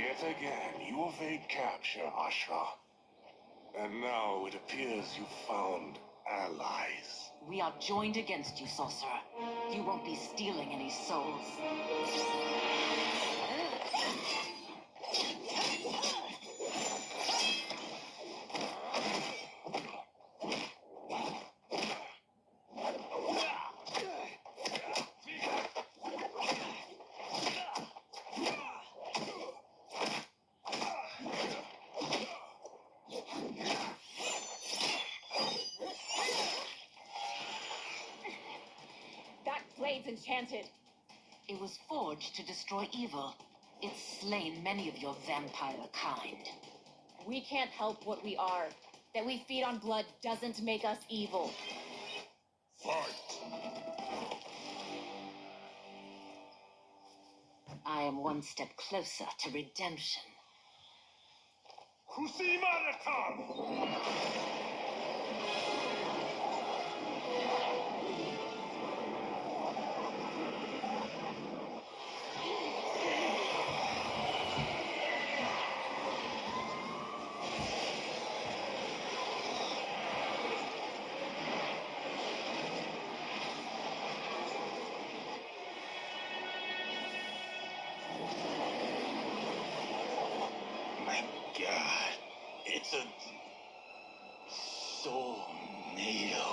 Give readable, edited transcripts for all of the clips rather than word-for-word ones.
Yet again, you evade capture, Ashra. And now it appears you've found allies. We are joined against you, sorcerer. You won't be stealing any souls. Blade's enchanted. It was forged to destroy evil. It's slain many of your vampire kind. We can't help what we are. That we feed on blood doesn't make us evil. Fight! I am one step closer to redemption. God, it's a tornado.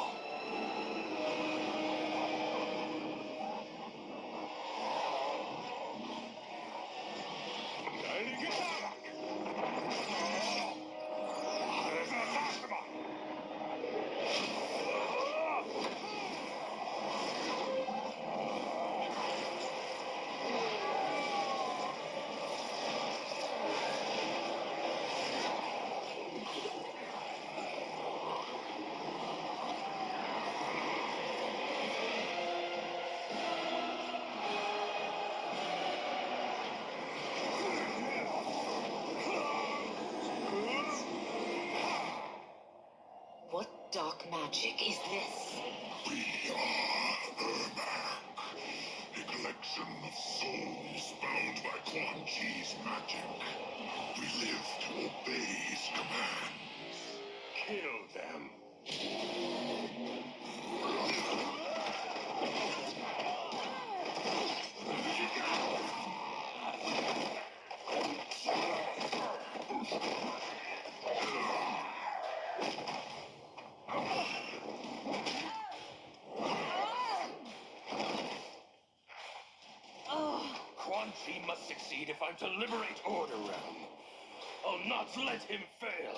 What dark magic is this? We are Ermac, a collection of souls bound by Quan Chi's magic. We live to obey his commands. Kill them. Quan Chi must succeed if I'm to liberate Order Realm. I'll not let him fail.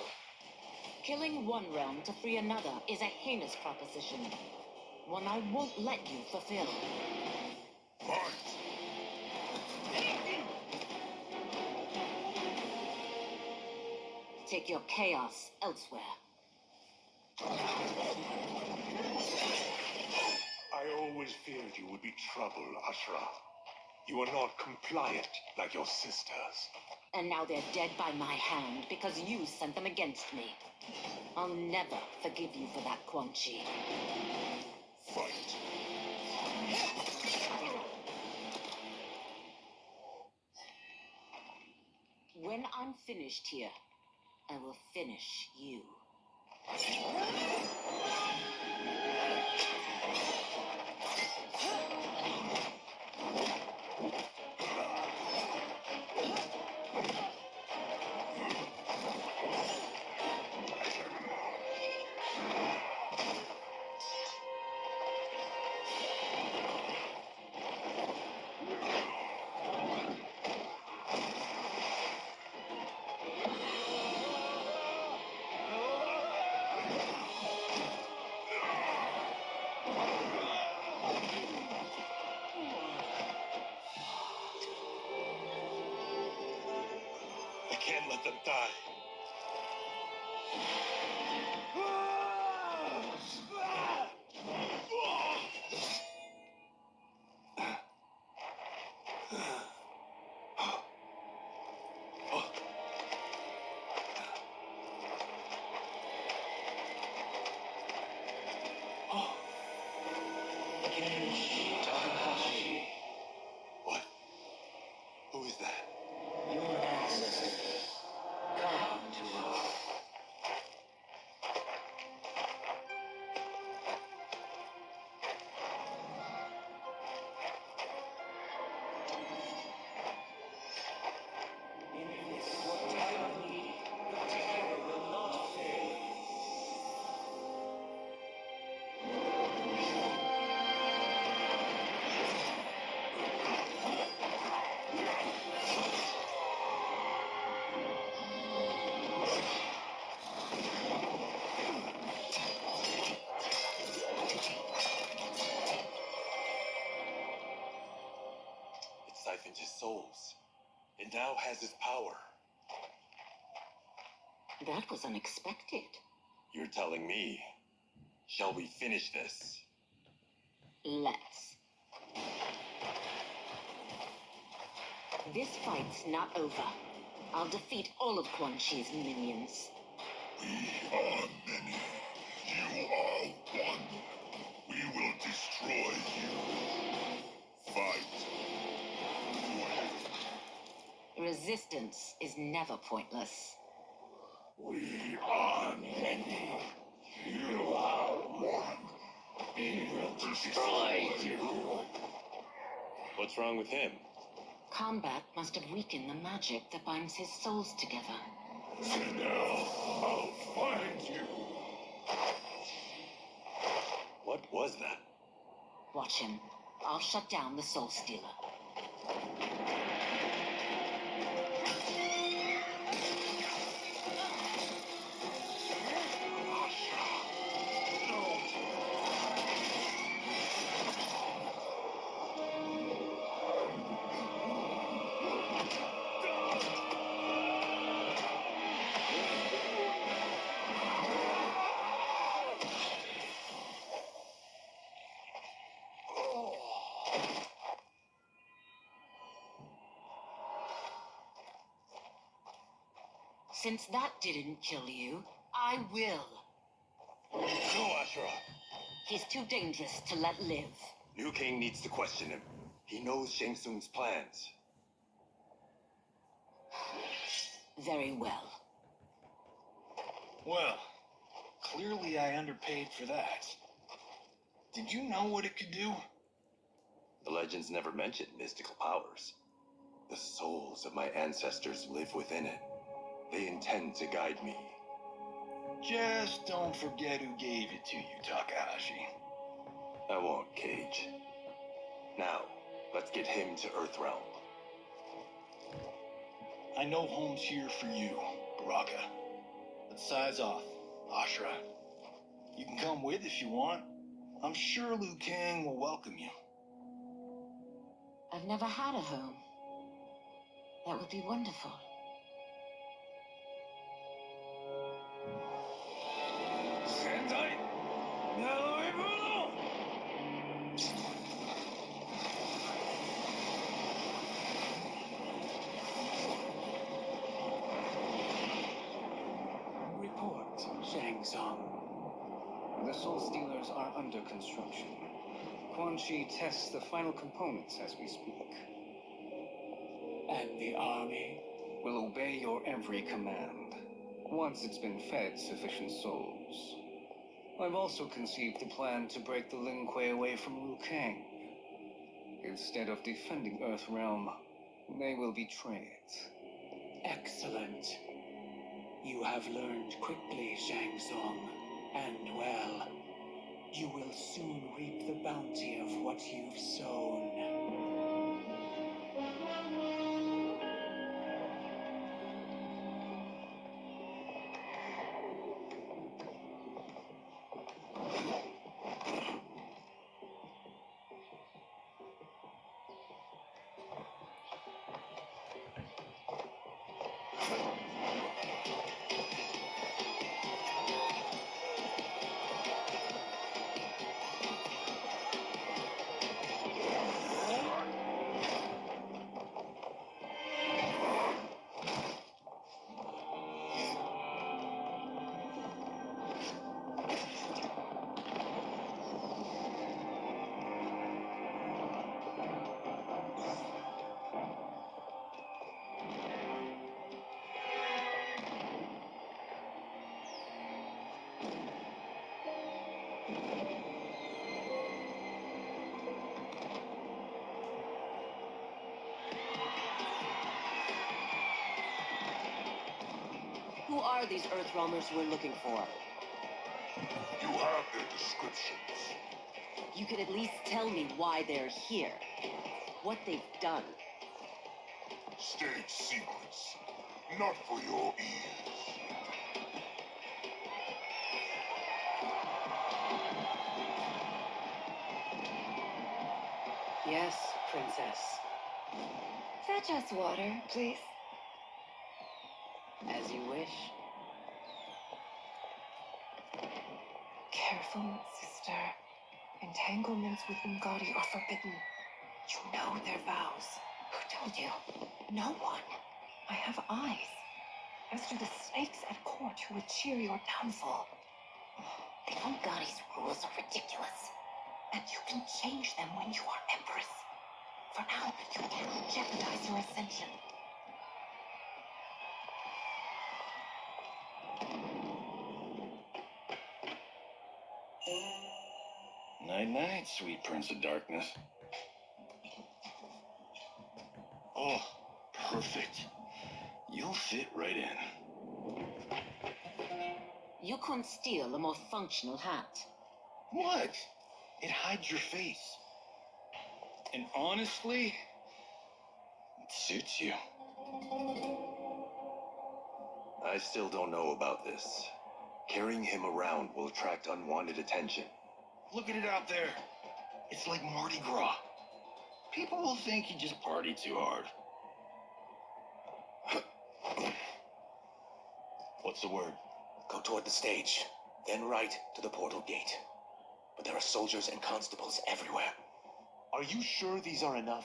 Killing one realm to free another is a heinous proposition. One I won't let you fulfill. Fight! Take your chaos elsewhere. I always feared you would be trouble, Ashra. You are not compliant like your sisters. And now they're dead by my hand because you sent them against me. I'll never forgive you for that, Quan Chi. Fight. When I'm finished here, I will finish you. I can't let them die. What? Who is that? Your ancestors breath into souls. It now has its power. That was unexpected. You're telling me. Shall we finish this? Let's. This fight's not over. I'll defeat all of Quan Chi's minions. We are many. You are one. We will destroy you. Fight. Resistance is never pointless. We are many. You are one. We will destroy you. What's wrong with him? Kombat must have weakened the magic that binds his souls together. Now I'll find you. What was that? Watch him. I'll shut down the Soul Stealer. Since that didn't kill you, I will. Go, Ashura! He's too dangerous to let live. Liu Kang needs to question him. He knows Shang Tsung's plans. Very well. Well, clearly I underpaid for that. Did you know what it could do? The legends never mentioned mystical powers. The souls of my ancestors live within it. They intend to guide me. Just don't forget who gave it to you, Takahashi. I won't, Cage. Now, let's get him to Earthrealm. I know home's here for you, Baraka. Let's size off, Ashura. You can come with if you want. I'm sure Liu Kang will welcome you. I've never had a home. That would be wonderful. Report, Shang Tsung. The Soul Stealers are under construction. Quan Chi tests the final components as we speak. And the army will obey your every command, once it's been fed sufficient souls. I've also conceived the plan to break the Lin Kuei away from Liu Kang. Instead of defending Earthrealm, they will betray it. Excellent. You have learned quickly, Shang Tsung, and well. You will soon reap the bounty of what you've sown. Who are these Earthrealmers we're looking for? You have their descriptions. You could at least tell me why they're here. What they've done. State secrets. Not for your ears. Yes, Princess. Fetch us water, please. As you wish. Careful, sister. Entanglements with Ungadi are forbidden. You know their vows. Who told you? No one. I have eyes. As do the snakes at court who would cheer your downfall. The Ungari's rules are ridiculous. And you can change them when you are Empress. For now, you cannot jeopardize your ascension. Night-night, sweet Prince of Darkness. Oh, perfect. You'll fit right in. You couldn't steal a more functional hat. What? It hides your face. And honestly, it suits you. I still don't know about this. Carrying him around will attract unwanted attention. Look at it out there. It's like Mardi Gras. People will think you just party too hard. What's the word? Go toward the stage, then right to the portal gate. But there are soldiers and constables everywhere. Are you sure these are enough?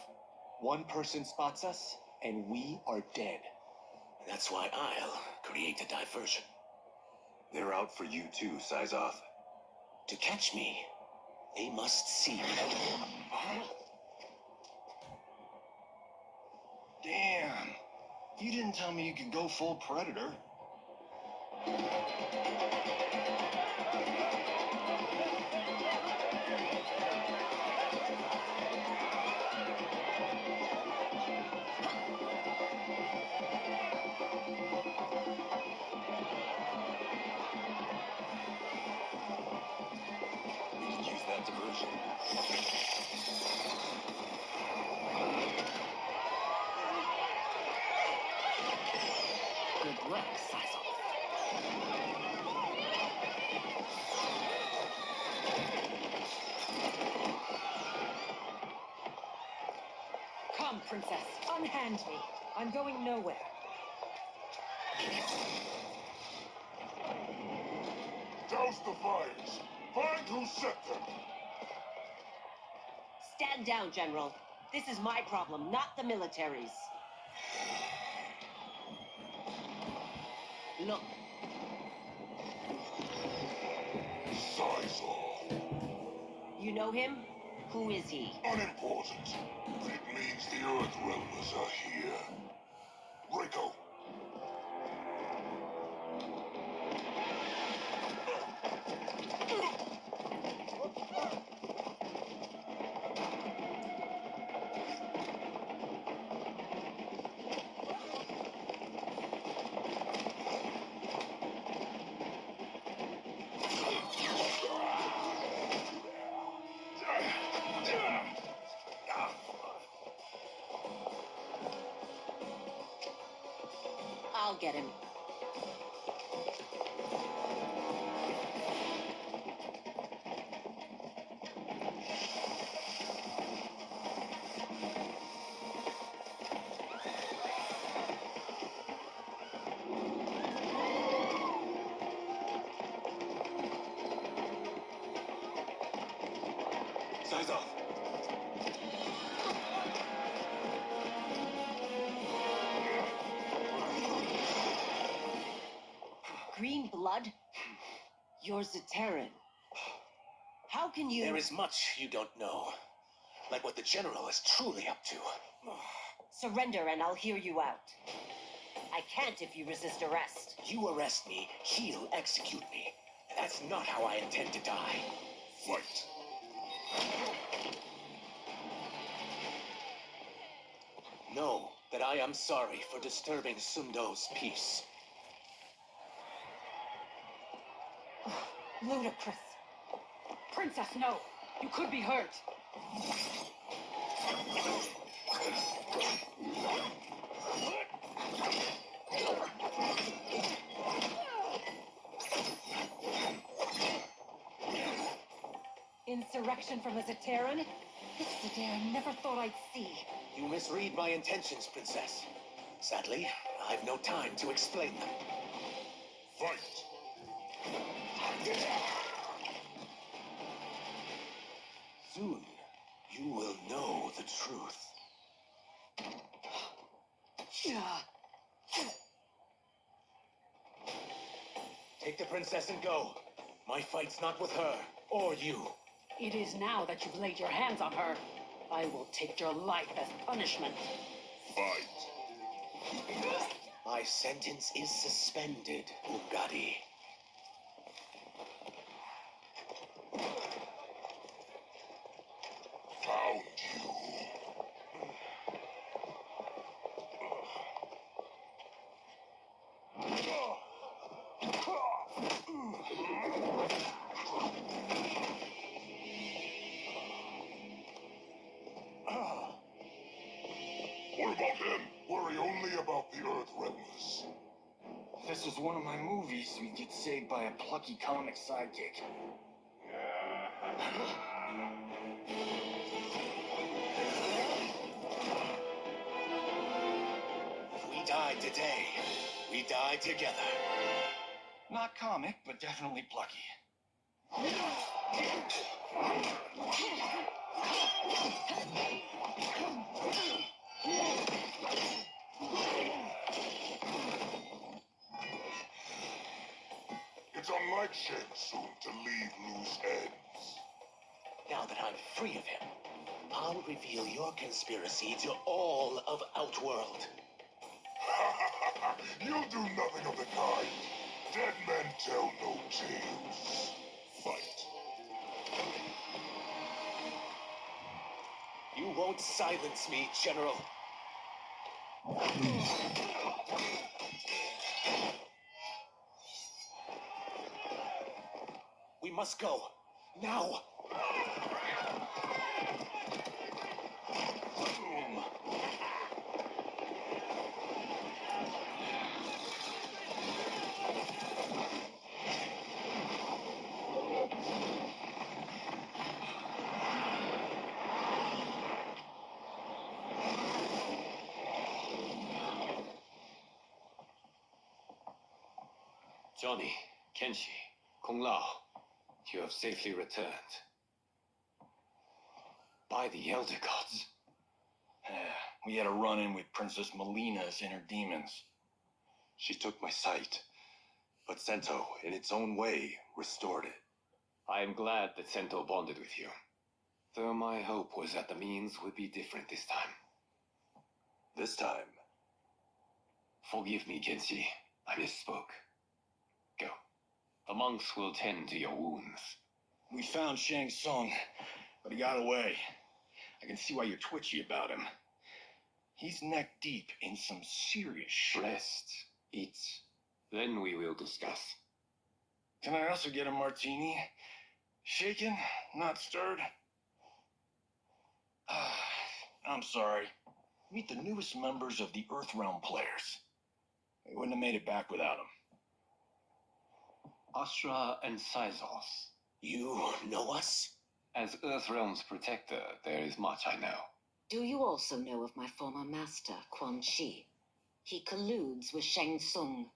One person spots us, and we are dead. That's why I'll create a diversion. They're out for you too, Syzoth. To catch me, they must see me. Damn. You didn't tell me you could go full predator. We can use that diversion. Good work, Syzoth. Come, Princess. Unhand me. I'm going nowhere. Douse the fires. Find who set them. Stand down, General. This is my problem, not the military's. Look, Syzoth. you know him? Who is he? Unimportant. It means the Earth Realmers are here. Rico. I'll get him. Syzoth! Green blood? You're Zaterran. How can you... There is much you don't know. Like what the General is truly up to. Surrender and I'll hear you out. I can't if you resist arrest. You arrest me, he'll execute me. That's not how I intend to die. Fight. Know that I am sorry for disturbing Sundo's peace. Ludicrous. Princess, no. You could be hurt. Insurrection from a Zaterran? It's the day I never thought I'd see. You misread my intentions, Princess. Sadly, I've no time to explain them. Fight! Soon, you will know the truth. Take the princess and go. My fight's not with her, or you. It is now that you've laid your hands on her. I will take your life as punishment. Fight! My sentence is suspended, Ungadi. Found you. What about him? Worry only about the Earth Rebels. If this was one of my movies, we'd get saved by a plucky comic sidekick. If we died today, we died together. Not comic, but definitely plucky. It's unlike Shang Tsung to leave loose ends. Now that I'm free of him, I'll reveal your conspiracy to all of Outworld. You'll do nothing of the kind. Dead men tell no tales. Fight. You won't silence me, General. We must go. Now. Johnny, Kenshi, Kung Lao, you have safely returned. By the Elder Gods. We had a run-in with Princess Melina's inner demons. She took my sight, but Sento, in its own way, restored it. I am glad that Sento bonded with you. Though my hope was that the means would be different this time. This time, Forgive me, Kenshi. I misspoke. Go. The monks will tend to your wounds. We found Shang Tsung, but he got away. I can see why you're twitchy about him. He's neck deep in some serious shit. Rest, eat, then we will discuss. Can I also get a martini? Shaken, not stirred? I'm sorry. Meet the newest members of the Earthrealm players. We wouldn't have made it back without them. Astra and Sizos. You know us? As Earthrealm's protector, there is much I know. Do you also know of my former master, Quan Chi? He colludes with Shang Tsung.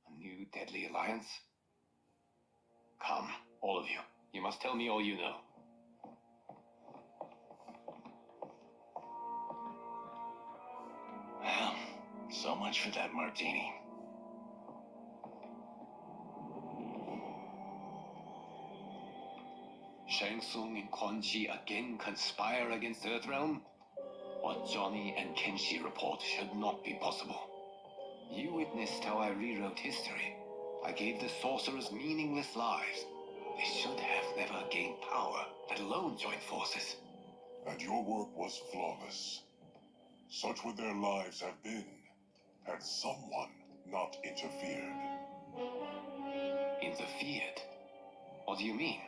A new deadly alliance? Come, all of you. You must tell me all you know. Well, so much for that martini. Shang Tsung and Quan Chi again conspire against Earthrealm? What Johnny and Kenshi report should not be possible. You witnessed how I rewrote history. I gave the sorcerers meaningless lives. They should have never gained power, let alone joined forces. And your work was flawless. Such would their lives have been, had someone not interfered. Interfered? What do you mean?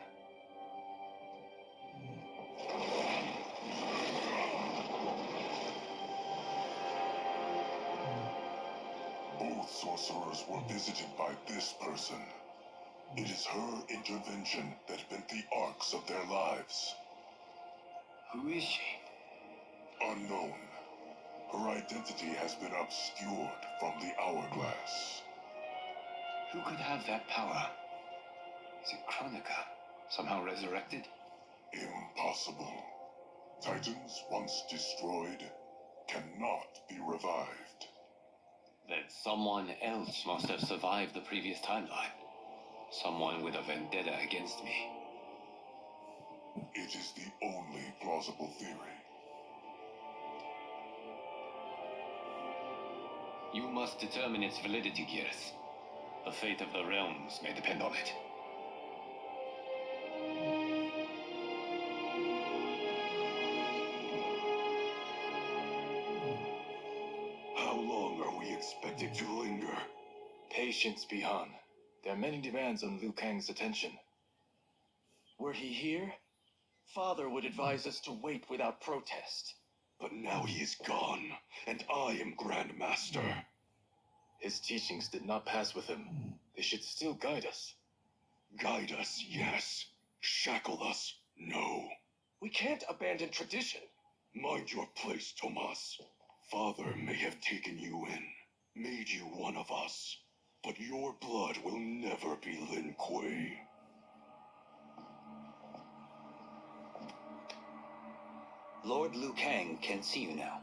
Both sorcerers were visited by this person. It is her intervention that bent the arcs of their lives. Who is she? Unknown. Her identity has been obscured from the hourglass. Who could have that power? Is it Chronica? Somehow resurrected? Impossible. Titans once destroyed cannot be revived. Then someone else must have survived the previous timeline. Someone with a vendetta against me. It is the only plausible theory. You must determine its validity, Gears. The fate of the realms may depend on it. How long are we expected to linger? Patience, Bihan. There are many demands on Liu Kang's attention. Were he here, Father would advise us to wait without protest. But now he is gone, and I am Grand Master. His teachings did not pass with him. They should still guide us. Guide us, yes. Shackle us, no. We can't abandon tradition. Mind your place, Tomas. Father may have taken you in, made you one of us, but your blood will never be Lin Kuei. Lord Liu Kang can see you now.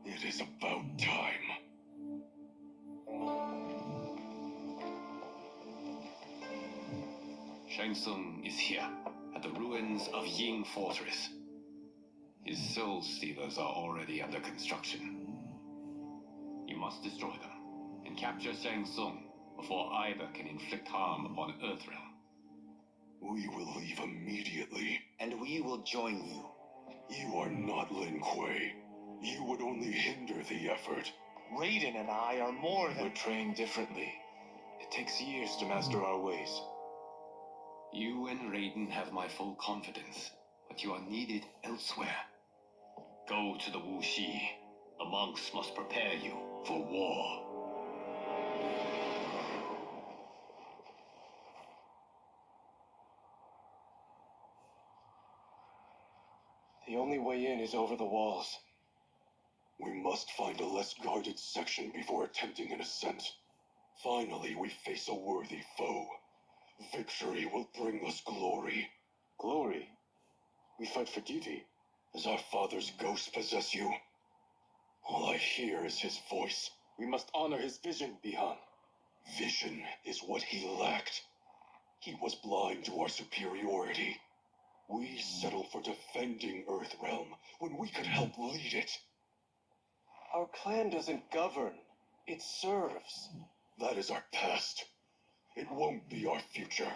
It is about time. Shang Tsung is here, at the ruins of Ying Fortress. His soul stealers are already under construction. You must destroy them, and capture Shang Tsung before either can inflict harm upon Earthrealm. We will leave immediately. And we will join you. You are not Lin Kuei. You would only hinder the effort. Raiden and I are more than... We're trained differently. It takes years to master our ways. You and Raiden have my full confidence, but you are needed elsewhere. Go to the Wuxi. The monks must prepare you for war. The only way in is over the walls. We must find a less guarded section before attempting an ascent. Finally, we face a worthy foe. Victory will bring us glory. Glory? We fight for duty. Does our father's ghost possess you? All I hear is his voice. We must honor his vision, Bihan. Vision is what he lacked. He was blind to our superiority. We settle for defending Earthrealm when we could help lead it. Our clan doesn't govern. It serves. That is our past. It won't be our future.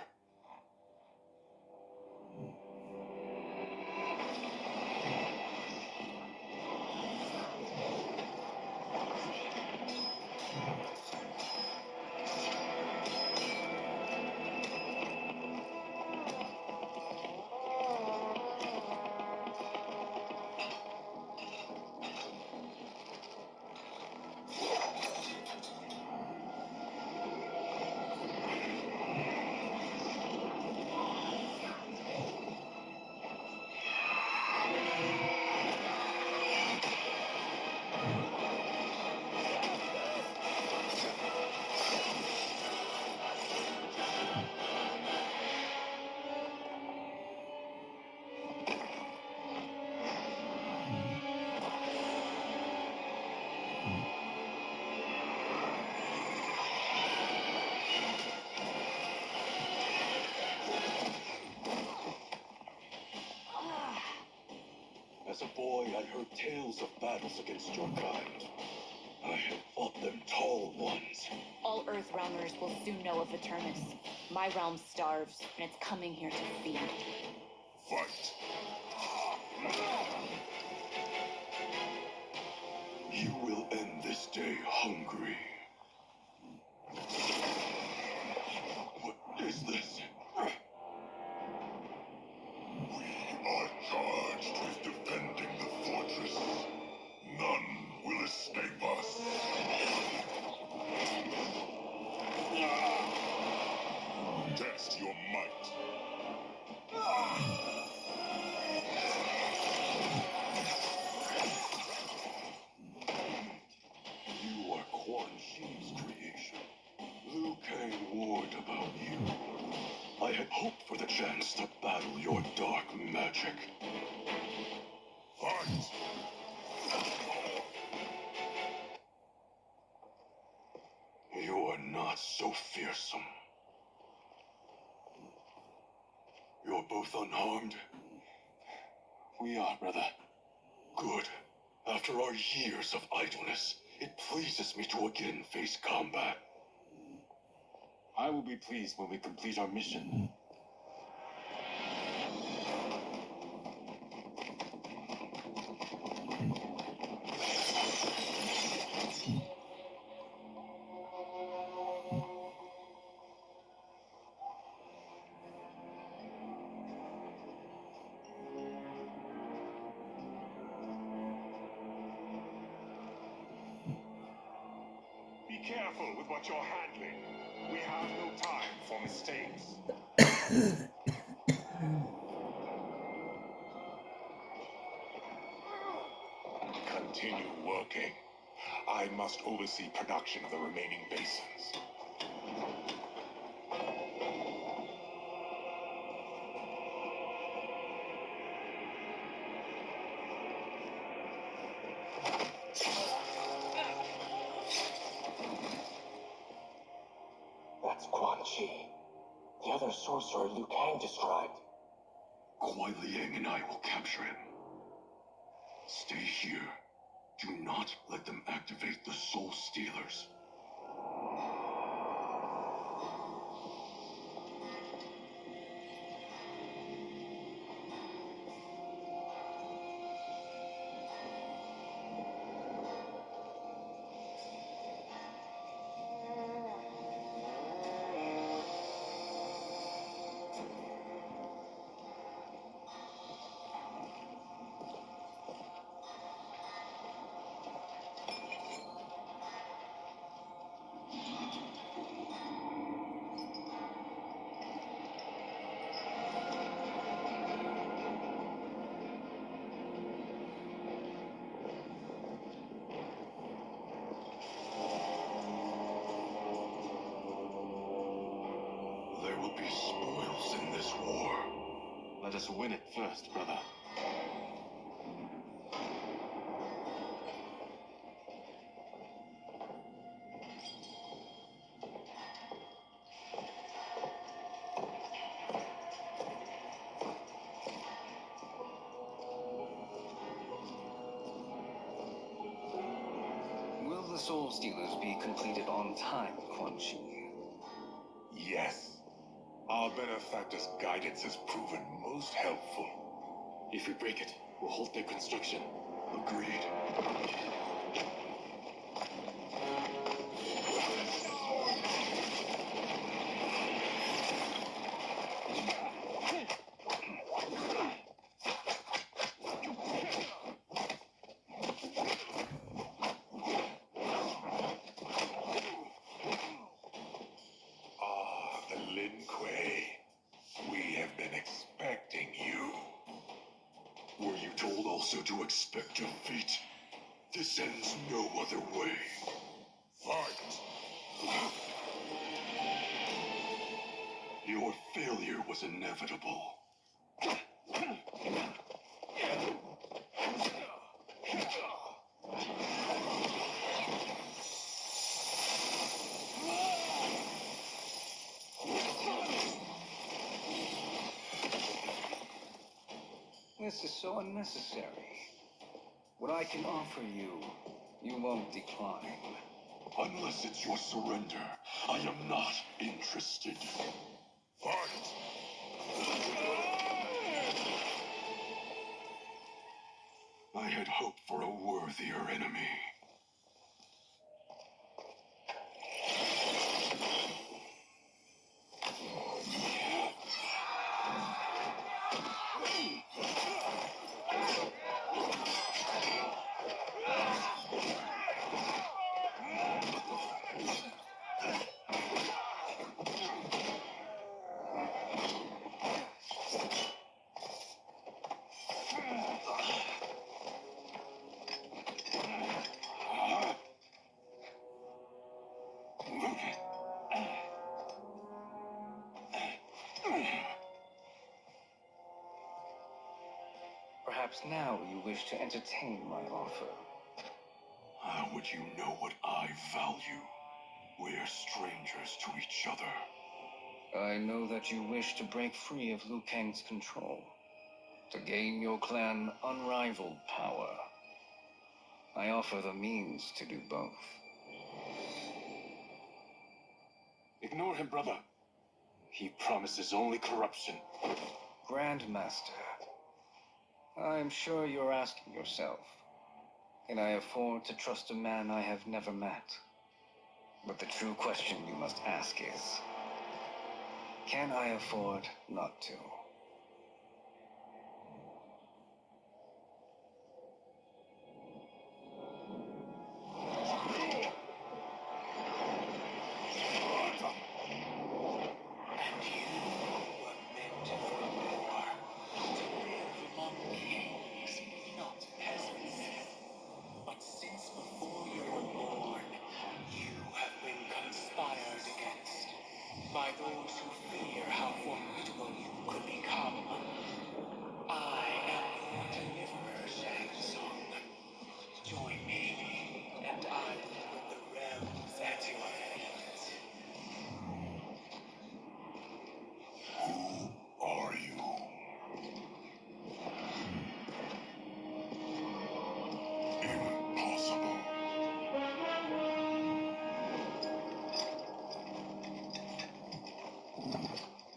As a boy, I heard tales of battles against your kind. I have fought them tall ones. All Earthrealmers will soon know of Eternus. My realm starves, and it's coming here to feed. Fight. You will end this day hungry. What is this? We are charged with defending the fortress. None will escape us. Test your might. hope for the chance to battle your dark magic. Fight! You are not so fearsome. You're both unharmed? We are, brother. Good. After our years of idleness, it pleases me to again face combat. I will be pleased when we complete our mission. Be careful with what you're handling. We have no time for mistakes. Continue working. I must oversee production of the remaining basins. That's Quan Chi. The other sorcerer Liu Kang described. Kuai Liang and I will capture him. Stay here. Do not let them activate the Soul Stealers. There will be spoils in this war. Let us win it first, brother. Will the Soul Stealers be completed on time, Quan Chi? Yes. Our benefactor's guidance has proven most helpful. If we break it, we'll halt their construction. Agreed. Ah, the Lin Kuei. We have been expecting you. Were you told also to expect defeat? This ends no other way. Fight! Your failure was inevitable. This is so unnecessary. What I can offer you, you won't decline. Unless it's your surrender, I am not interested. Fight! I had hoped for a worthier enemy. perhaps now you wish to entertain my offer. How would you know what I value? We're strangers to each other. I know that you wish to break free of Liu Kang's control, to gain your clan unrivaled power. I offer the means to do both. Ignore him, brother. He promises only corruption. Grandmaster, I'm sure you're asking yourself, can I afford to trust a man I have never met? But the true question you must ask is, can I afford not to? By those who fear how formidable you could become. I am your deliverer, Shang Tsung. Join me, and I will put the realms at your feet. Who are you? Impossible.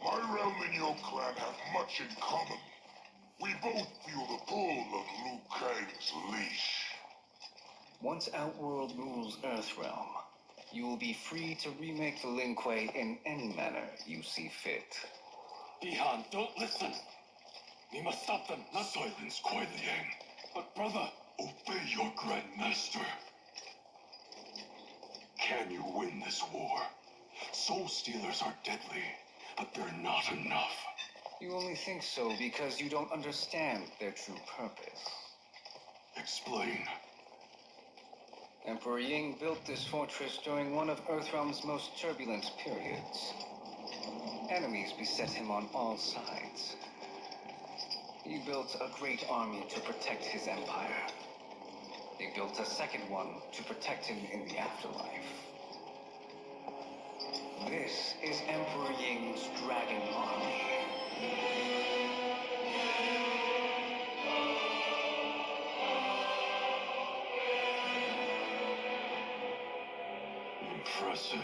My realm and your clan have much in common. We both feel the pull of Liu Kang's leash. Once Outworld rules Earthrealm, you will be free to remake the Lin Kuei in any manner you see fit. Bihan, don't listen. We must stop them, not Silence, Kuai Liang. But brother, Obey your Grandmaster. Can you win this war? Soul Stealers are deadly, but they're not enough. You only think so because you don't understand their true purpose. Explain. Emperor Ying built this fortress during one of Earthrealm's most turbulent periods. Enemies beset him on all sides. He built a great army to protect his empire. He built a second one to protect him in the afterlife. This is Emperor Ying's Dragon Army. Impressive.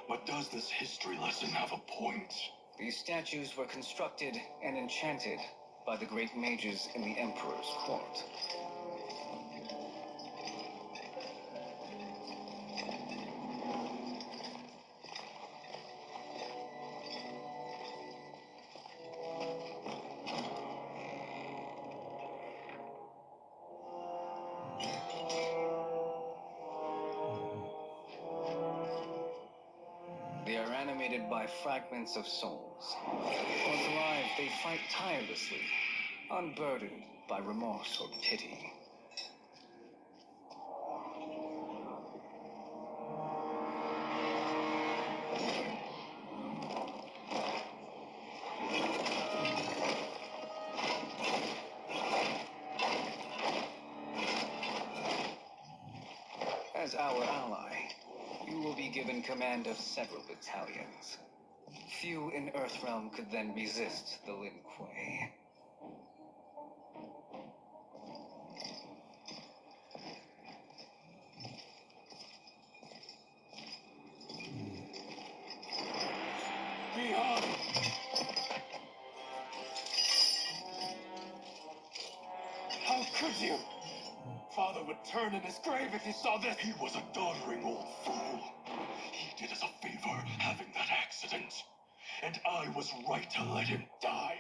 But does this history lesson have a point? These statues were constructed and enchanted by the great mages in the Emperor's court. They are animated by fragments of souls. Once alive, they fight tirelessly, unburdened by remorse or pity. As our ally, you will be given command of several battalions. Few in Earthrealm could then resist the Lin Kuei. Bihan! How could you? Father would turn in his grave if he saw this. He was a doddering old fool. He did us a favor having that accident. And I was right to let him die.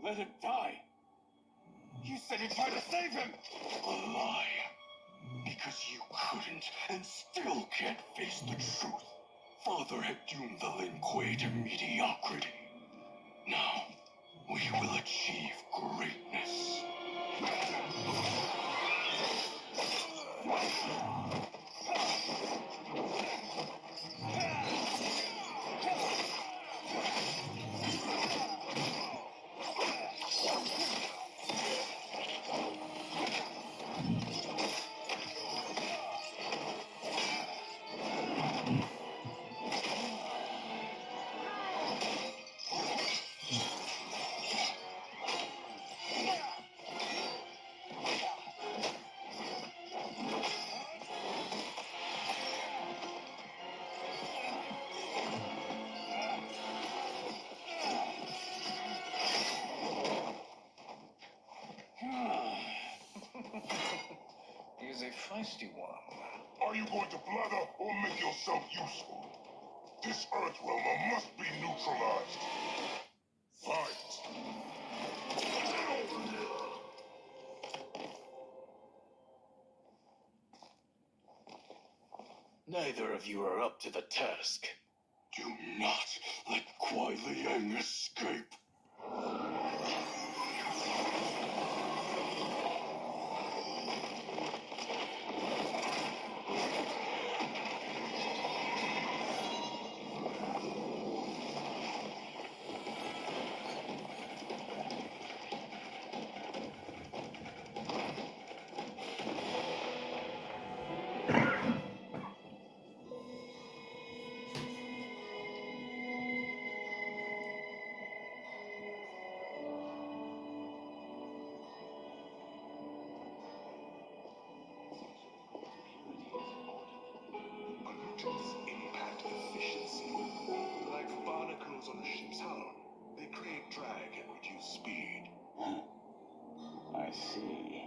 Let him die. You said you tried to save him. A lie. Because you couldn't and still can't face the truth. Father had doomed the Lin Kuei to mediocrity. Now, we will achieve greatness. is a feisty one. Are you going to blather or make yourself useful? This Earthrealmer must be neutralized. Fight! Neither of you are up to the task. Do not let Kuai Liang escape. Pollutants impact efficiency. Like barnacles on a ship's hull. They create drag and reduce speed. I see.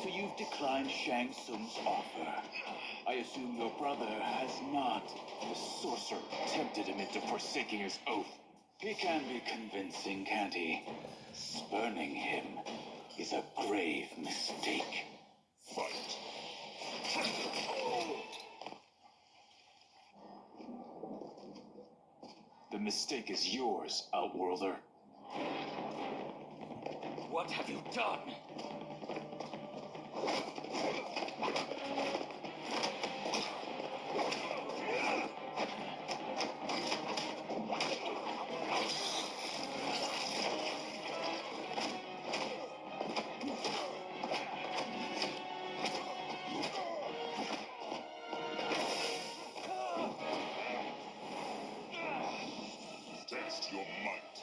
So you've declined Shang Tsung's offer. I assume your brother has not. The sorcerer tempted him into forsaking his oath. He can be convincing, can't he? Spurning him is a grave mistake. Fight! The mistake is yours, Outworlder. What have you done? Test your might.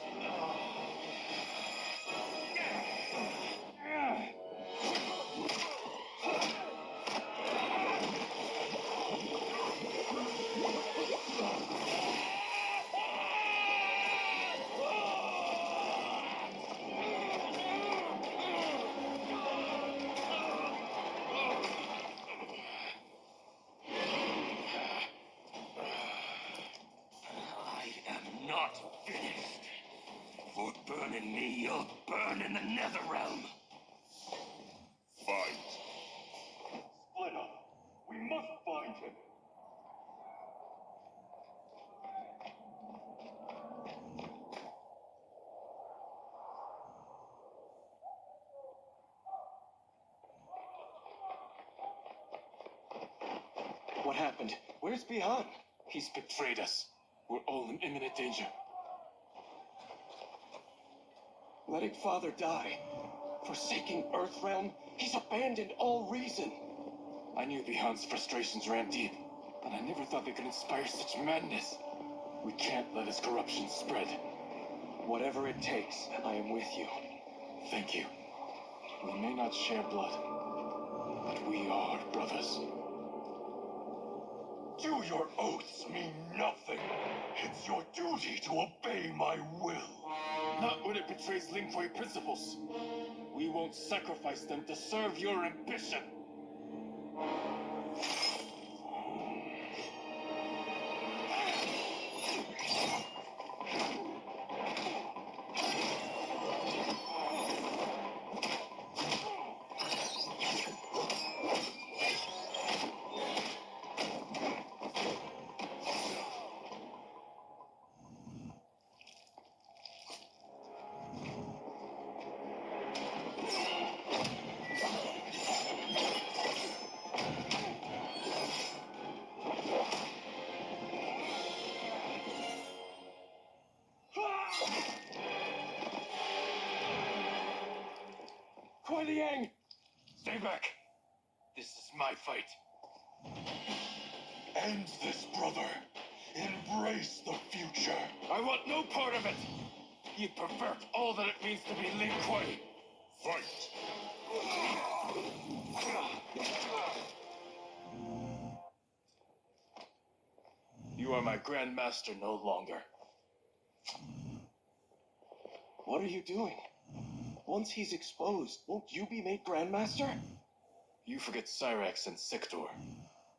I am not finished. For burning me, you'll burn in the Netherrealm. Fight! Split up! We must find him! What happened? Where's Bihan? He's betrayed us. We're all in imminent danger. Letting Father die. Forsaking Earthrealm. He's abandoned all reason. I knew Bihan's frustrations ran deep, but I never thought they could inspire such madness. We can't let his corruption spread. Whatever it takes, I am with you. Thank you. We may not share blood, but we are brothers. Do your oaths mean nothing? It's your duty to obey my will. Not when it betrays Lin Kuei principles. We won't sacrifice them to serve your ambition. Kuai Liang! Stay back. This is my fight. End this, brother. Embrace the future. I want no part of it. You pervert all that it means to be Lin Kuei. Fight! You are my Grandmaster no longer. What are you doing? Once he's exposed, won't you be made Grandmaster? You forget Cyrax and Sector.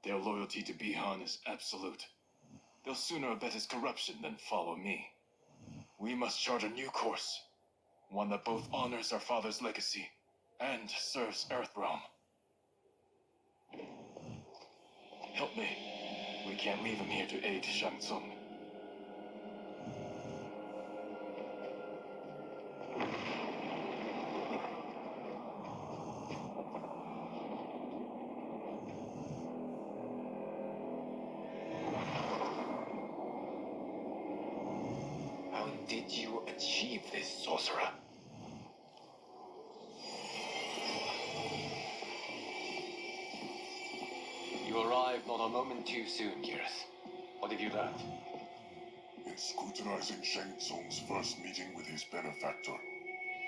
Their loyalty to Bihan is absolute. They'll sooner abet his corruption than follow me. We must chart a new course. One that both honors our father's legacy and serves Earthrealm. Help me. We can't leave him here to aid Shang Tsung. How did you achieve this, sorcerer? You arrived not a moment too soon, Kiris. What have you learned? In scrutinizing Shang Tsung's first meeting with his benefactor,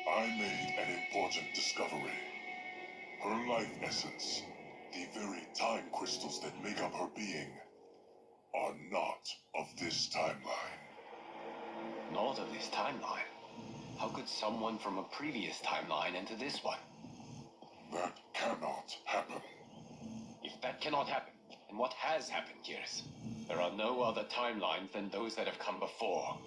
I made an important discovery. Her life essence, the very time crystals that make up her being, are not of this timeline. Not of this timeline. How could someone from a previous timeline enter this one? That cannot happen. If that cannot happen, then what has happened, Kiris? There are no other timelines than those that have come before.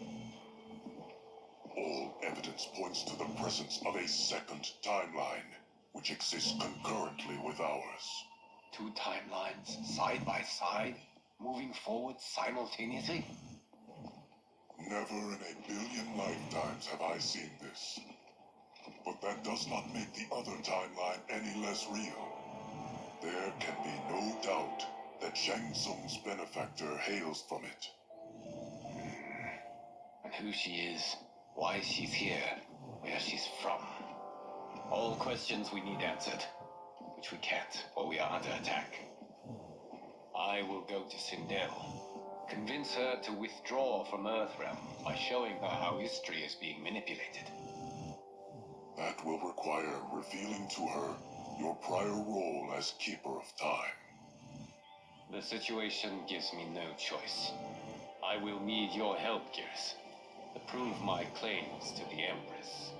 All evidence points to the presence of a second timeline, which exists concurrently with ours. Two timelines, side by side, moving forward simultaneously? Never in a billion lifetimes have I seen this. But that does not make the other timeline any less real. There can be no doubt that Shang Tsung's benefactor hails from it. And who she is, why she's here, where she's from. All questions we need answered, which we can't, or we are under attack. I will go to Sindel, convince her to withdraw from Earthrealm by showing her how history is being manipulated. That will require revealing to her your prior role as Keeper of Time. The situation gives me no choice. I will need your help, Kiris, to prove my claims to the Empress.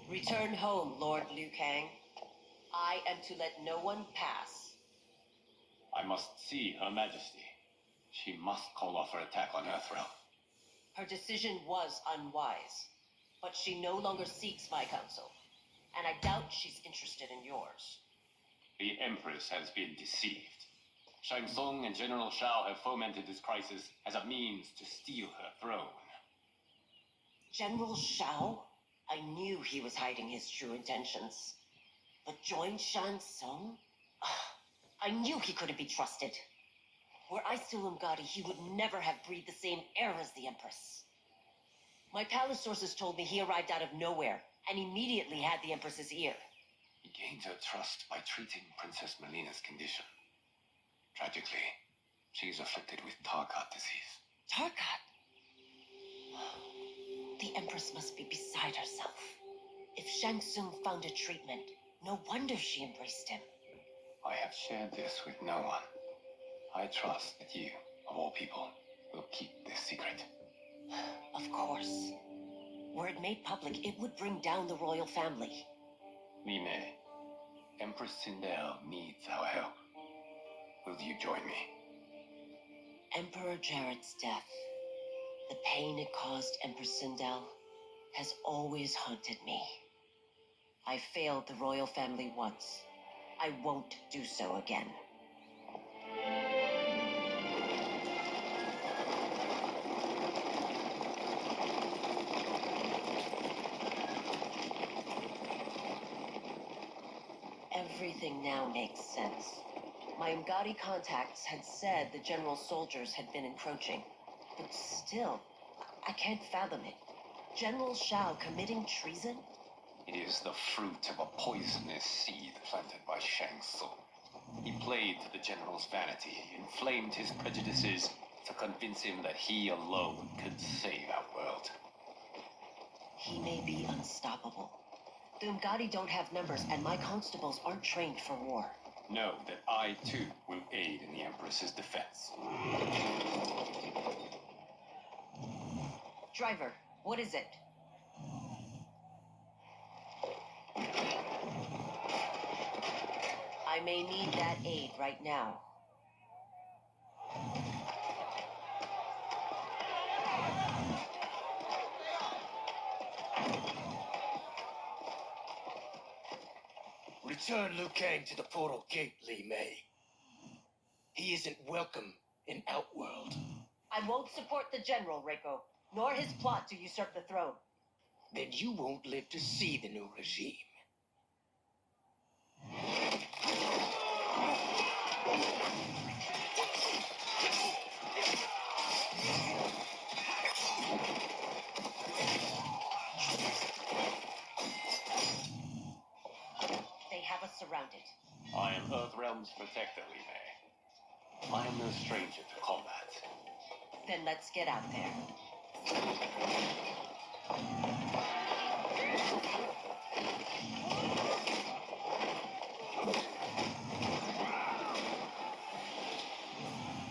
Return home, Lord Liu Kang. I am to let no one pass. I must see Her Majesty. She must call off her attack on Earthrealm. Her decision was unwise, but she no longer seeks my counsel, and I doubt she's interested in yours. The Empress has been deceived. Shang Tsung and General Shao have fomented this crisis as a means to steal her throne. General Shao? I knew he was hiding his true intentions. But join Shang Tsung? I knew he couldn't be trusted. Were I still Umgadi, he would never have breathed the same air as the Empress. My palace sources told me he arrived out of nowhere and immediately had the Empress's ear. He gained her trust by treating Princess Melina's condition. Tragically, she's afflicted with Tarkat disease. Tarkat? The Empress must be beside herself. If Shang Tsung found a treatment, no wonder she embraced him. I have shared this with no one. I trust that you, of all people, will keep this secret. Of course. Were it made public, it would bring down the royal family. We may. Empress Sindel needs our help. Will you join me? Emperor Jarrett's death, the pain it caused Empress Sindel, has always haunted me. I failed the royal family once. I won't do so again. Everything now makes sense. My Umgadi contacts had said the general's soldiers had been encroaching. But still, I can't fathom it. General Shao committing treason? It is the fruit of a poisonous seed planted by Shang Tsung. He played to the general's vanity, inflamed his prejudices to convince him that he alone could save our world. He may be unstoppable. The Umgadi don't have numbers, and my constables aren't trained for war. Know that I, too, will aid in the Empress's defense. Driver, what is it? I may need that aid right now. Return Liu Kang to the portal gate, Li Mei. He isn't welcome in Outworld. I won't support the general, Reiko, nor his plot to usurp the throne. Then you won't live to see the new regime. They have us surrounded. I am Earthrealm's protector, Li Mei. I am no stranger to combat. Then let's get out there.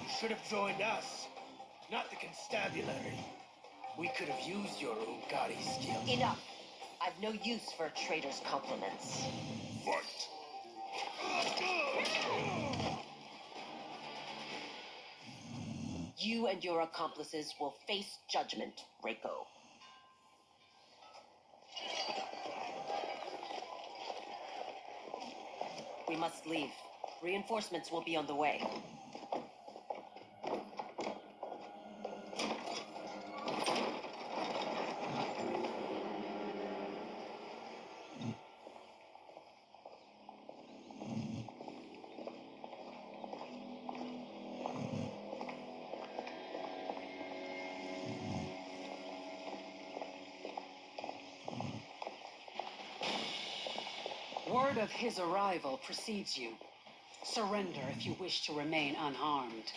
You should have joined us, not the constabulary. We could have used your Umgadi skills. Enough. I've no use for a traitor's compliments. Fight. You and your accomplices will face judgment, Reiko. We must leave. Reinforcements will be on the way. Word of his arrival precedes you. Surrender if you wish to remain unharmed.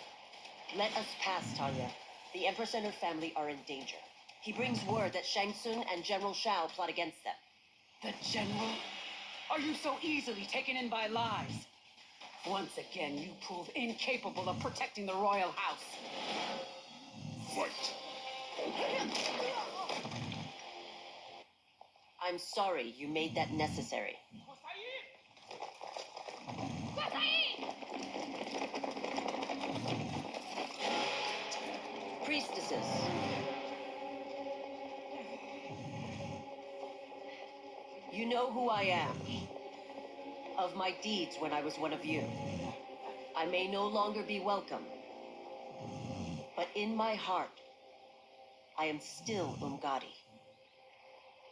Let us pass, Tanya. The Empress and her family are in danger. He brings word that Shang Tsung and General Shao plot against them. The general? Are you so easily taken in by lies? Once again, you prove incapable of protecting the royal house. Fight. I'm sorry you made that necessary. Priestesses. You know who I am. Of my deeds when I was one of you. I may no longer be welcome. But in my heart, I am still Umgadi.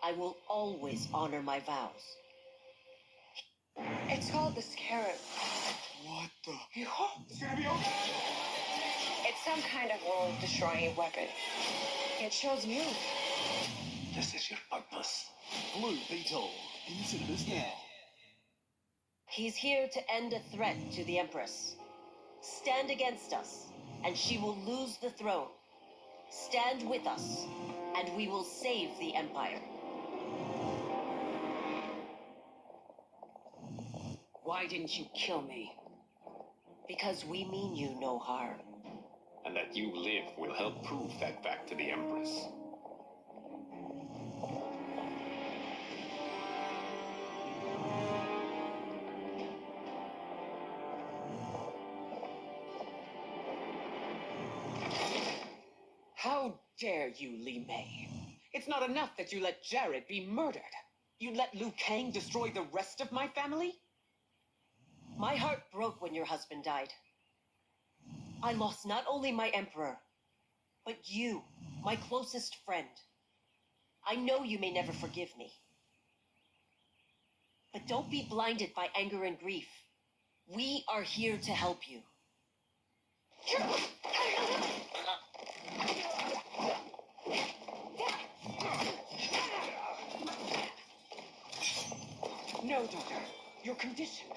I will always honor my vows. It's called the Scarab. What the? It's gonna be okay. It's some kind of world-destroying weapon. It shows you. This is your purpose. Blue Beetle, consider this now. He's here to end a threat to the Empress. Stand against us, and she will lose the throne. Stand with us, and we will save the Empire. Why didn't you kill me? Because we mean you no harm. And that you live will help prove that fact to the Empress. How dare you, Li Mei? It's not enough that you let Jared be murdered. You let Liu Kang destroy the rest of my family? My heart broke when your husband died. I lost not only my emperor, but you, my closest friend. I know you may never forgive me. But don't be blinded by anger and grief. We are here to help you. No, daughter. You're conditioned.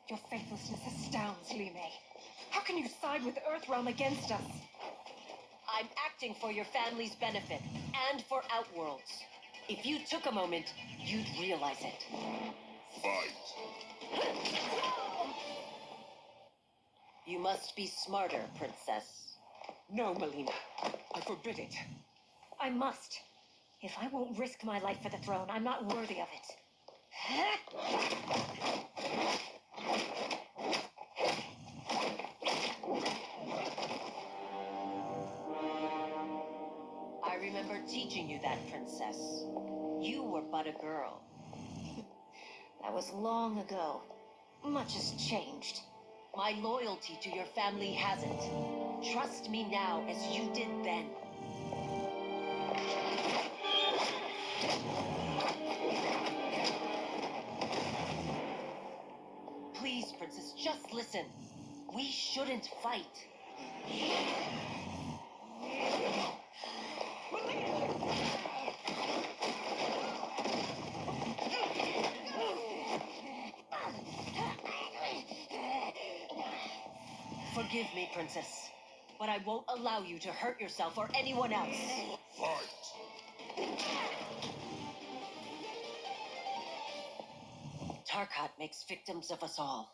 Your faithlessness astounds, Li Mei. How can you side with Earthrealm against us? I'm acting for your family's benefit and for Outworlds. If you took a moment, you'd realize it. Fight. You must be smarter, Princess. No, Melina. I forbid it. I must. If I won't risk my life for the throne, I'm not worthy of it. I remember teaching you that, Princess. You were but a girl. That was long ago. Much has changed. My loyalty to your family hasn't. Trust me now as you did then. Please, Princess, just listen. We shouldn't fight. Forgive me, Princess, but I won't allow you to hurt yourself or anyone else. Fight. Tarkat makes victims of us all.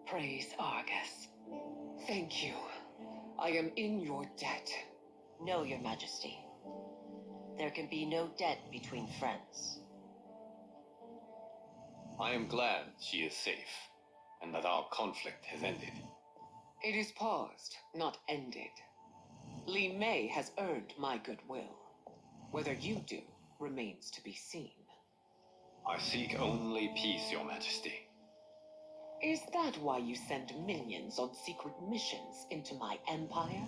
Praise Argus. Thank you. I am in your debt. No, Your Majesty. There can be no debt between friends. I am glad she is safe, and that our conflict has ended. It is paused, not ended. Li Mei has earned my goodwill. Whether you do remains to be seen. I seek only peace, Your Majesty. Is that why you send minions on secret missions into my empire?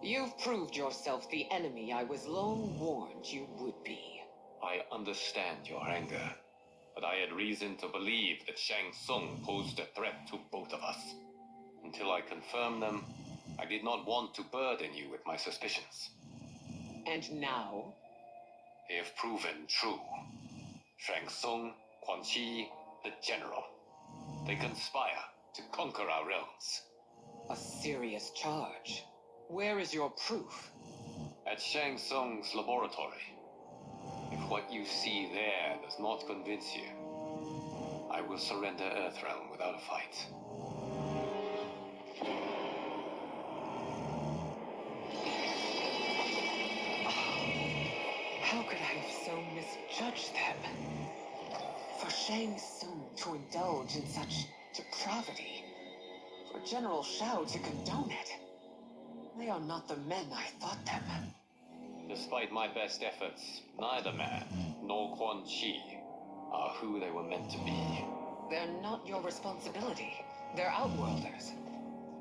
You've proved yourself the enemy I was long warned you would be. I understand your anger, but I had reason to believe that Shang Tsung posed a threat to both of us. Until I confirmed them, I did not want to burden you with my suspicions. And now? They have proven true. Shang Tsung, Quan Chi, the General. They conspire to conquer our realms. A serious charge. Where is your proof? At Shang Tsung's laboratory. If what you see there does not convince you, I will surrender Earthrealm without a fight. How could I have so misjudged them? For Shang Tsung to indulge in such depravity, for General Shao to condone it, they are not the men I thought them. Despite my best efforts, neither man nor Quan Chi are who they were meant to be. They're not your responsibility. They're Outworlders.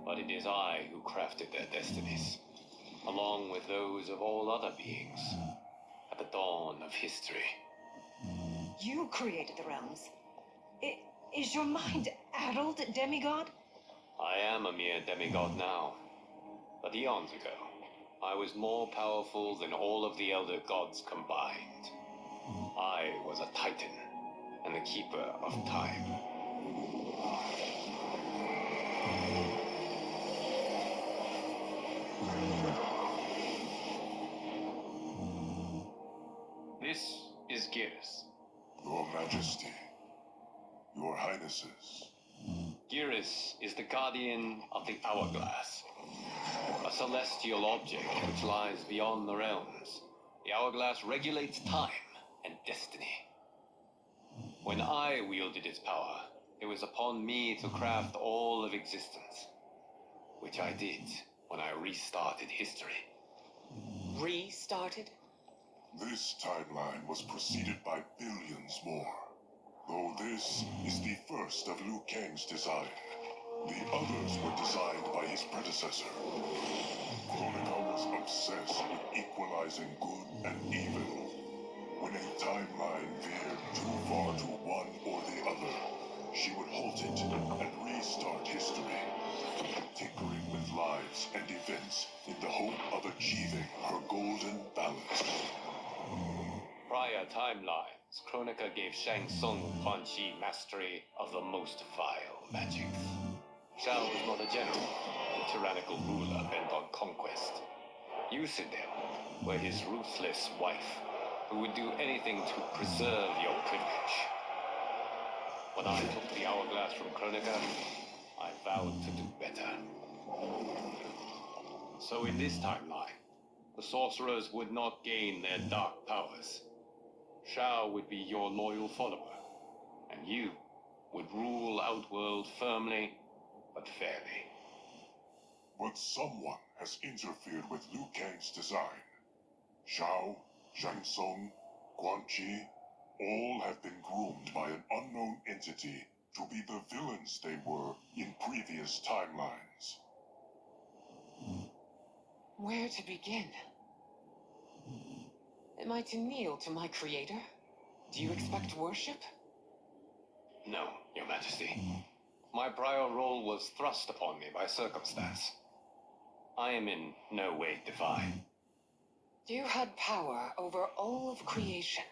But it is I who crafted their destinies, along with those of all other beings, at the dawn of history. You created the realms. Is your mind addled, demigod? I am a mere demigod now, but eons ago, I was more powerful than all of the Elder Gods combined. I was a Titan, and the Keeper of Time. This is Geras. Your Majesty, Your Highnesses. Geras is the guardian of the Hourglass, a celestial object which lies beyond the realms. The Hourglass regulates time and destiny. When I wielded its power, it was upon me to craft all of existence. Which I did when I restarted history. Restarted? This timeline was preceded by billions more. Though this is the first of Liu Kang's design. The others were designed by his predecessor. Kronika was obsessed with equalizing good and evil. When a timeline veered too far to one or the other, she would halt it and restart history, tinkering with lives and events in the hope of achieving her golden balance. Prior timelines, Kronika gave Shang Tsung Quan Chi mastery of the most vile magics. Shao was not a general, a tyrannical ruler bent on conquest. You, Sindel, were his ruthless wife, who would do anything to preserve your privilege. When I took the hourglass from Kronika, I vowed to do better. So in this timeline, the sorcerers would not gain their dark powers. Shao would be your loyal follower, and you would rule Outworld firmly but fairly. But someone has interfered with Liu Kang's design. Shao, Shang Tsung, Quan Chi, all have been groomed by an unknown entity to be the villains they were in previous timelines. Where to begin? Am I to kneel to my creator? Do you expect worship? No, Your Majesty. My prior role was thrust upon me by circumstance. I am in no way divine. You had power over all of creation,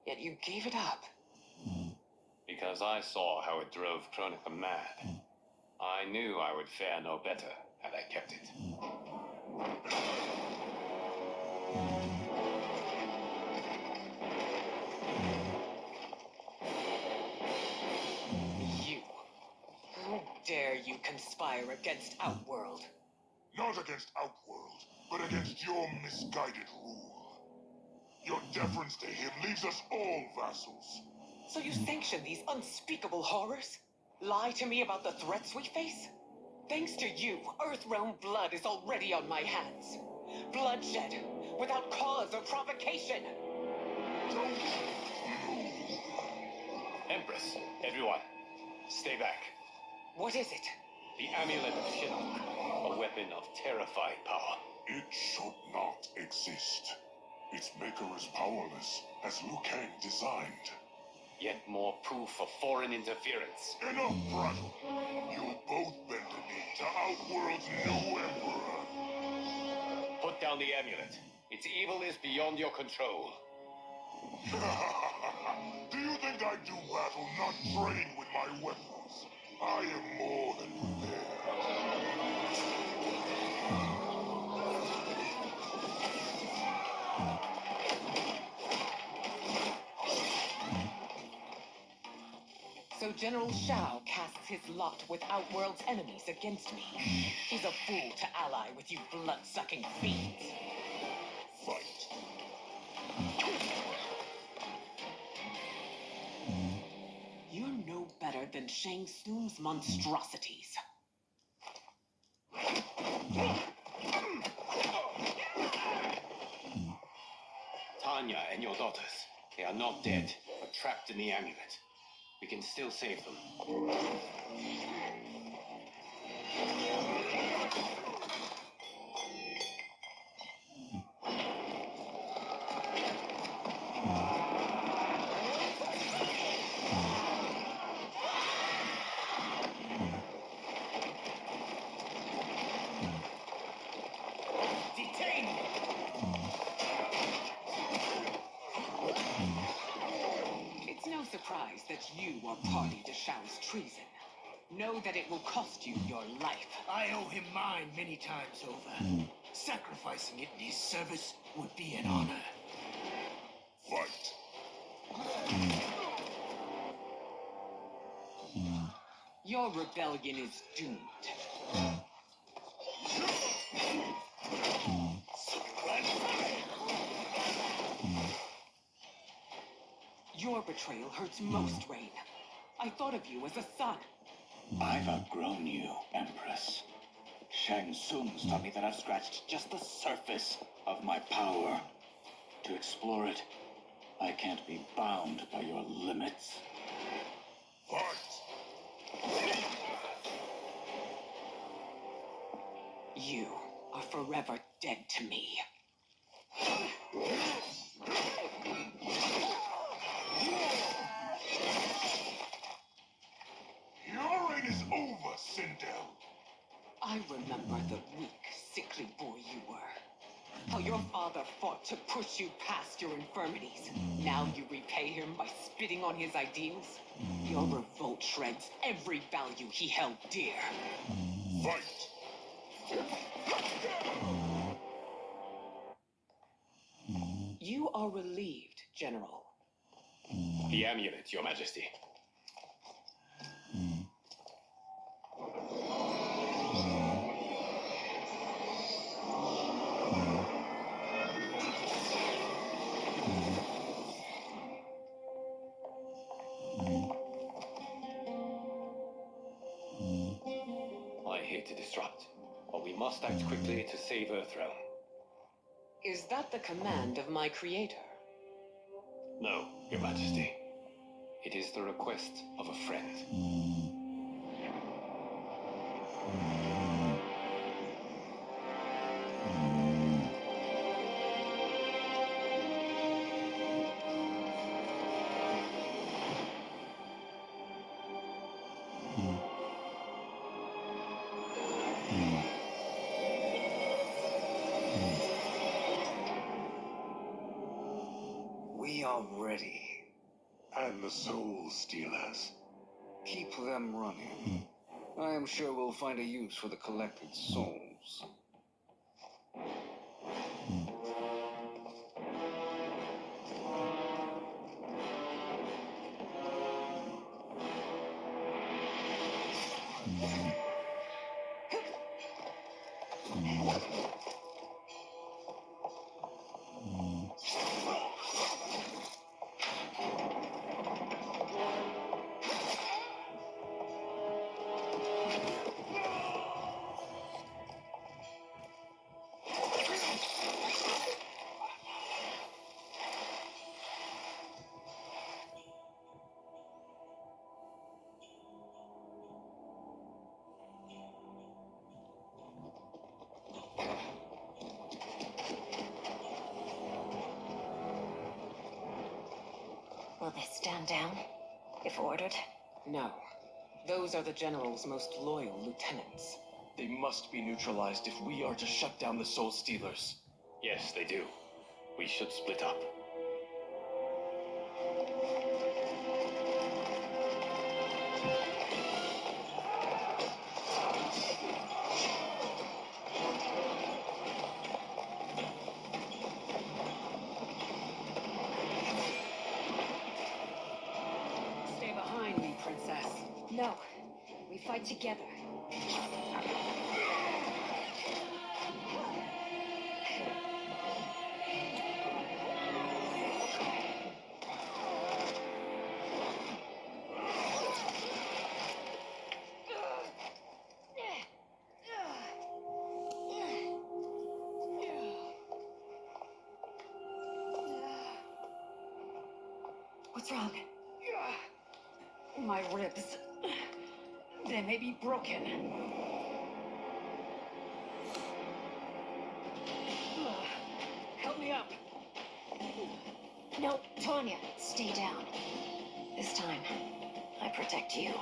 yet you gave it up. Because I saw how it drove Kronika mad. I knew I would fare no better had I kept it. You. How dare you conspire against Outworld? Not against Outworld, but against your misguided rule. Your deference to him leaves us all vassals. So you sanction these unspeakable horrors? Lie to me about the threats we face? Thanks to you, Earthrealm blood is already on my hands. Bloodshed, without cause or provocation. Empress, everyone, stay back. What is it? The Amulet of Shinnok, a weapon of terrifying power. It should not exist. Its maker is powerless, as Liu Kang designed. Yet more proof of foreign interference. Enough prattle. You'll both bend the knee to Outworld's new emperor. Put down the amulet. Its evil is beyond your control. Do you think I do battle not trained with my weapons? I am more than prepared. So General Shao casts his lot with Outworld's enemies against me. He's a fool to ally with you blood-sucking fiends. Fight. You're no better than Shang Tsung's monstrosities. Tanya and your daughters, they are not dead, but trapped in the amulet. We can still save them. Detain! It's no surprise that you are party to Shao's treason. Know that it will cost you your life. I owe him mine many times over. Sacrificing it in his service would be an honor. Fight. Your rebellion is doomed. Your Your betrayal hurts most, Rain. I thought of you as a son. I've outgrown you, Empress. Shang Tsung's taught me that I've scratched just the surface of my power. To explore it, I can't be bound by your limits. Fight! You are forever dead to me. Your reign is over, Sindel. I remember the weak, sickly boy you were. How your father fought to push you past your infirmities. Now you repay him by spitting on his ideals. Your revolt shreds every value he held dear. Fight! You are relieved, General. The amulet, Your Majesty. I hate to disrupt, but we must act quickly to save Earthrealm. Is that the command of my creator? No, Your Majesty. It is the request of a friend. We are ready. And the Soul Stealers. Keep them running. I am sure we'll find a use for the collected souls. Will they stand down, if ordered? No. Those are the General's most loyal lieutenants. They must be neutralized if we are to shut down the Soul Stealers. Yes, they do. We should split up. Stay behind me, Princess. No, we fight together. What's wrong? My ribs. They may be broken. Help me up. No, Tanya, stay down. This time, I protect you.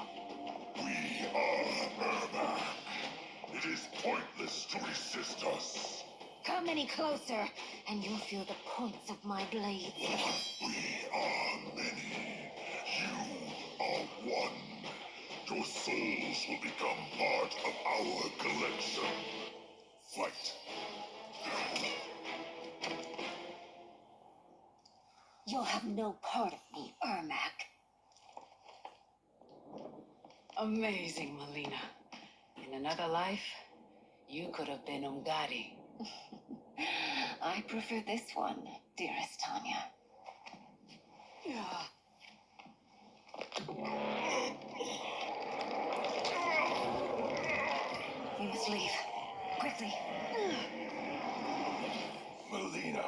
We are Ermac. It is pointless to resist us. Come any closer, and you'll feel the points of my blades. We are many. You are one. Your souls will become part of our collection. Fight. You'll have no part of me, Ermac. Amazing, Melina. In another life, you could have been Ungadi. I prefer this one, dearest Tanya. We must leave. Quickly. Melina,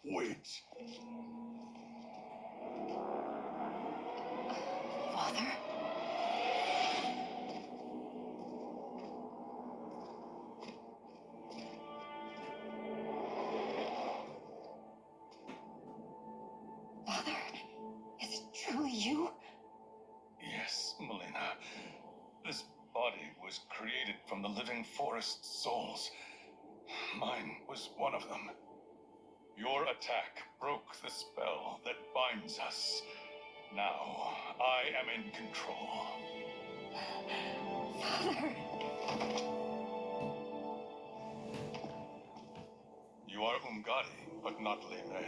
wait. Father? Father? Is it truly you? Yes, Melina. This body was created from the living forest souls. Mine was one of them. Your attack broke the spell that binds us. Now, I am in control. Father! You are Umgadi, but not Lele.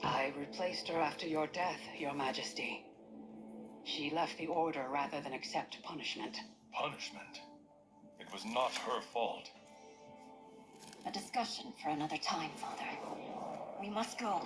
I replaced her after your death, Your Majesty. She left the Order rather than accept punishment. Punishment? It was not her fault. A discussion for another time, Father. We must go.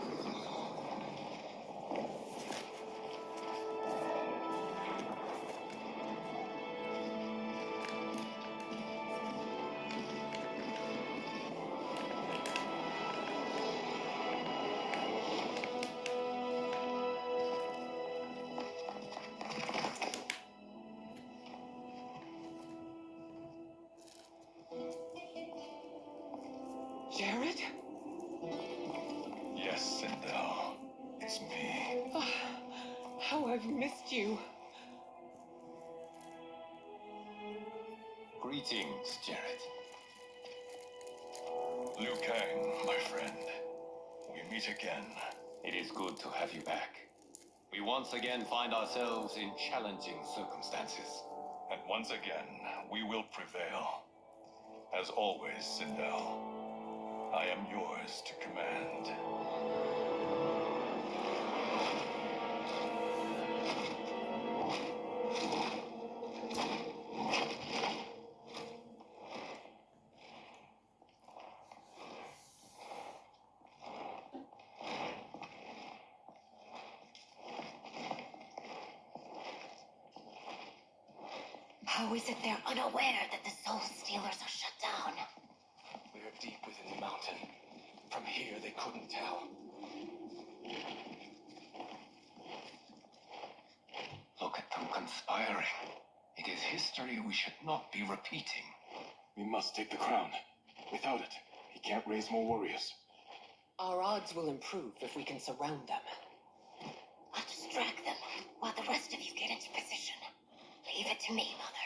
Jared? Yes, Sindel. It's me. How I've missed you. Greetings, Jared. Liu Kang, my friend. We meet again. It is good to have you back. We once again find ourselves in challenging circumstances. And once again, we will prevail. As always, Sindel, I am yours to command. How is it they're unaware that the Soul Stealers are shut down? We're deep within the mountain. From here, they couldn't tell. Look at them conspiring. It is history we should not be repeating. We must take the crown. Without it, he can't raise more warriors. Our odds will improve if we can surround them. I'll distract them while the rest of you get into position. Leave it to me, Mother.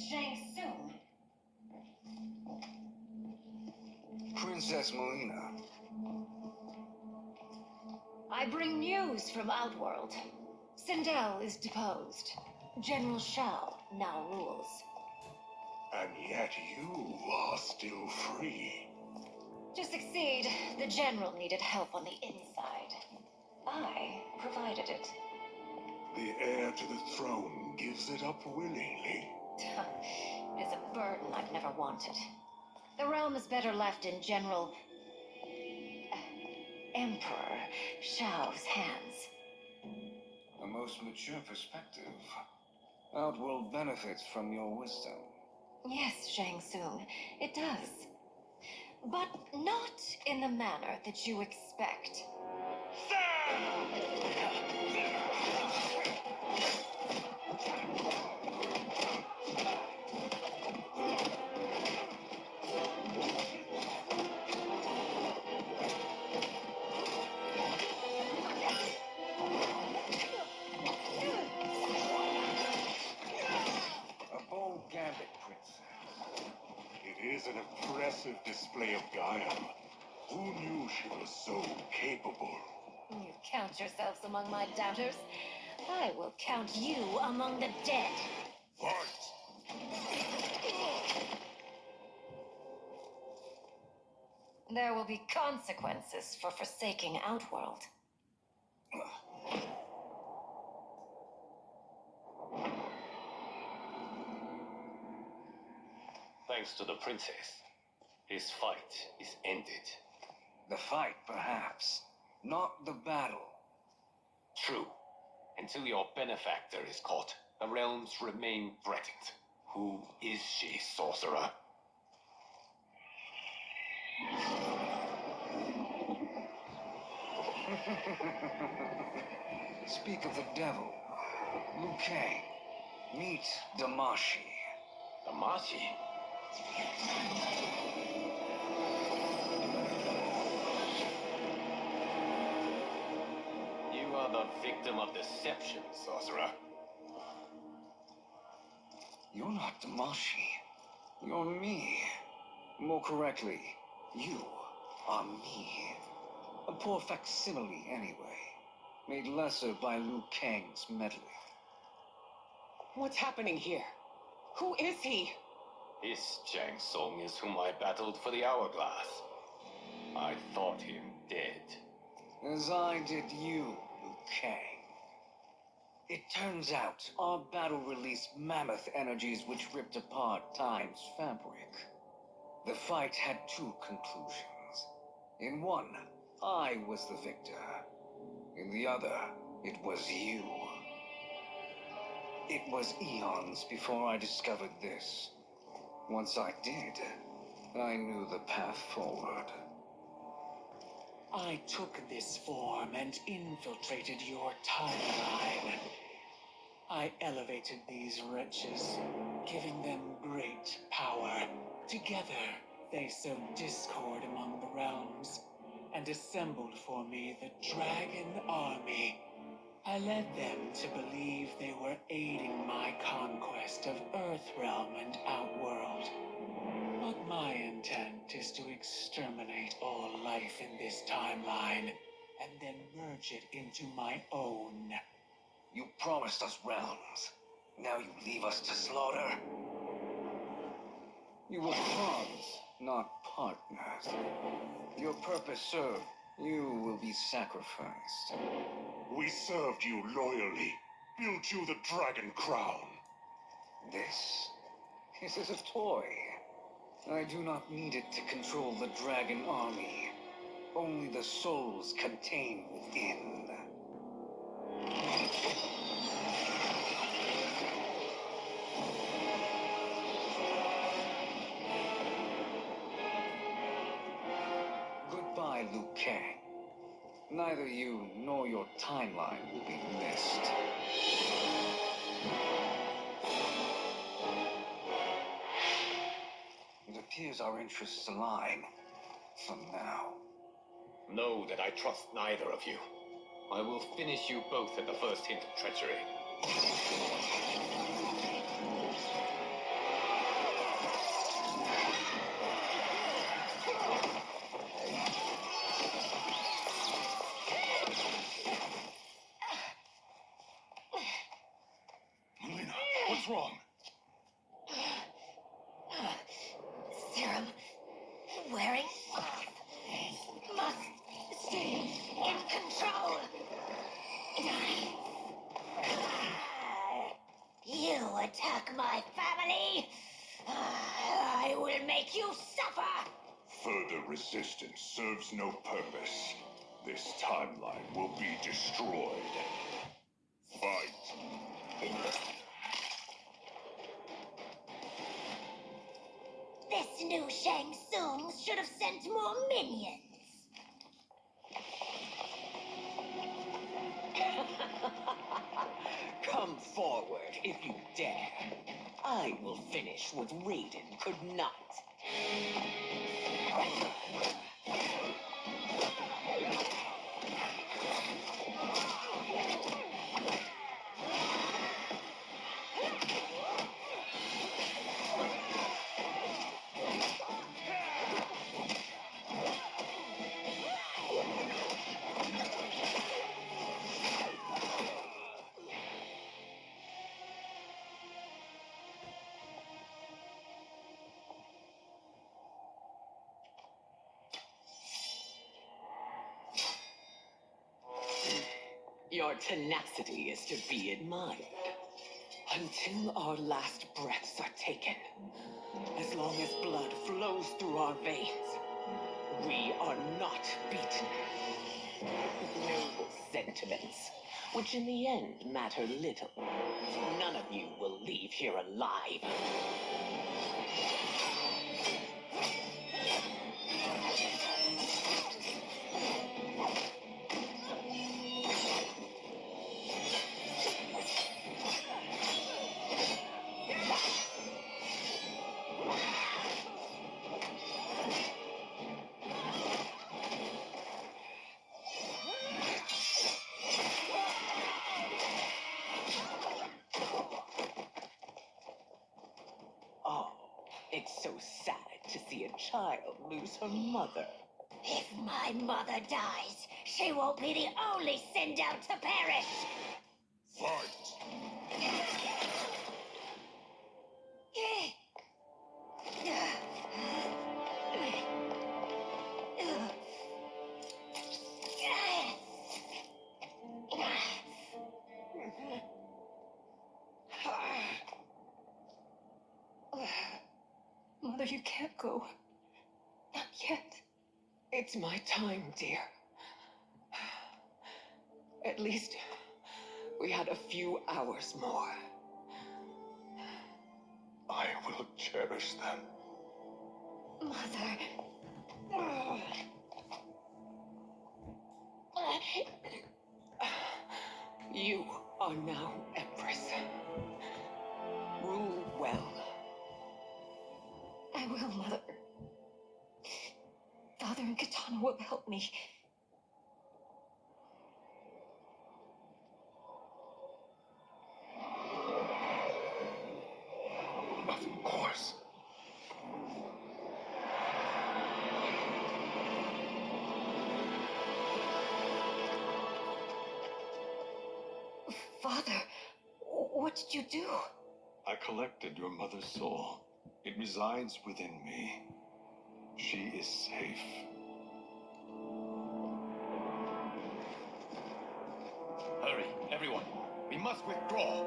Shang Tsung. Princess Melina. I bring news from Outworld. Sindel is deposed. General Shao now rules. And yet you are still free. To succeed, the general needed help on the inside. I provided it. The heir to the throne gives it up willingly. It is a burden I've never wanted. The realm is better left in General... Emperor Shao's hands. A most mature perspective. Outworld benefits from your wisdom. Yes, Shang Tsung, it does. But not in the manner that you expect. A bold gambit, princess. It is an impressive display of guile. Who knew she was so capable? You count yourselves among my doubters. I will count you among the dead. Fight! There will be consequences for forsaking Outworld. Thanks to the princess, his fight is ended. The fight, perhaps. Not the battle. True. Until your benefactor is caught, the realms remain threatened. Who is she, sorcerer? Speak of the devil. Liu Kang. Meet Damashi. Damashi? You are the victim of deception, sorcerer. You're not Damashi. You're me. More correctly, you are me. A poor facsimile, anyway. Made lesser by Liu Kang's meddling. What's happening here? Who is he? This Shang Tsung is whom I battled for the hourglass. I thought him dead. As I did you, Liu Kang. It turns out our battle released mammoth energies which ripped apart time's fabric. The fight had two conclusions. In one, I was the victor. In the other, it was you. It was eons before I discovered this. Once I did, I knew the path forward. I took this form and infiltrated your timeline. I elevated these wretches, giving them great power. Together, they sowed discord among the realms and assembled for me the Dragon Army. I led them to believe they were aiding my conquest of Earthrealm and Outworld. But my intent is to exterminate all life in this timeline and then merge it into my own. You promised us realms. Now you leave us to slaughter? You were pawns, not partners. Your purpose served. You will be sacrificed. We served you loyally, built you the Dragon Crown. This is a toy. I do not need it to control the Dragon Army. Only the souls contained within. Goodbye, Liu Kang. Neither you nor your timeline will be missed. It appears our interests align. For now. Know that I trust neither of you. I will finish you both at the first hint of treachery. Melina, what's wrong? Serum wearing off. Must stay in control. You attack my family. I will make you suffer. Further resistance serves no purpose. This timeline will be destroyed. Fight. This new Shang Tsung should have sent more minions. Come forward if you dare. I will finish what Raiden could not. Your tenacity is to be admired. Until our last breaths are taken, as long as blood flows through our veins, we are not beaten. Noble sentiments. which in the end matter little. None of you will leave here alive. Oh, it's so sad to see a child lose her mother. If my mother dies, she won't be the only send out to perish! Fight! Mother, you can't go. Not yet. It's my time, dear. At least we had a few hours more. I will cherish them. Mother. You are now Empress. Rule well. I will, Mother. Father and Katana will help me. Of course. Father, what did you do? I collected your mother's soul. It resides within me. She is safe. Hurry, everyone. We must withdraw.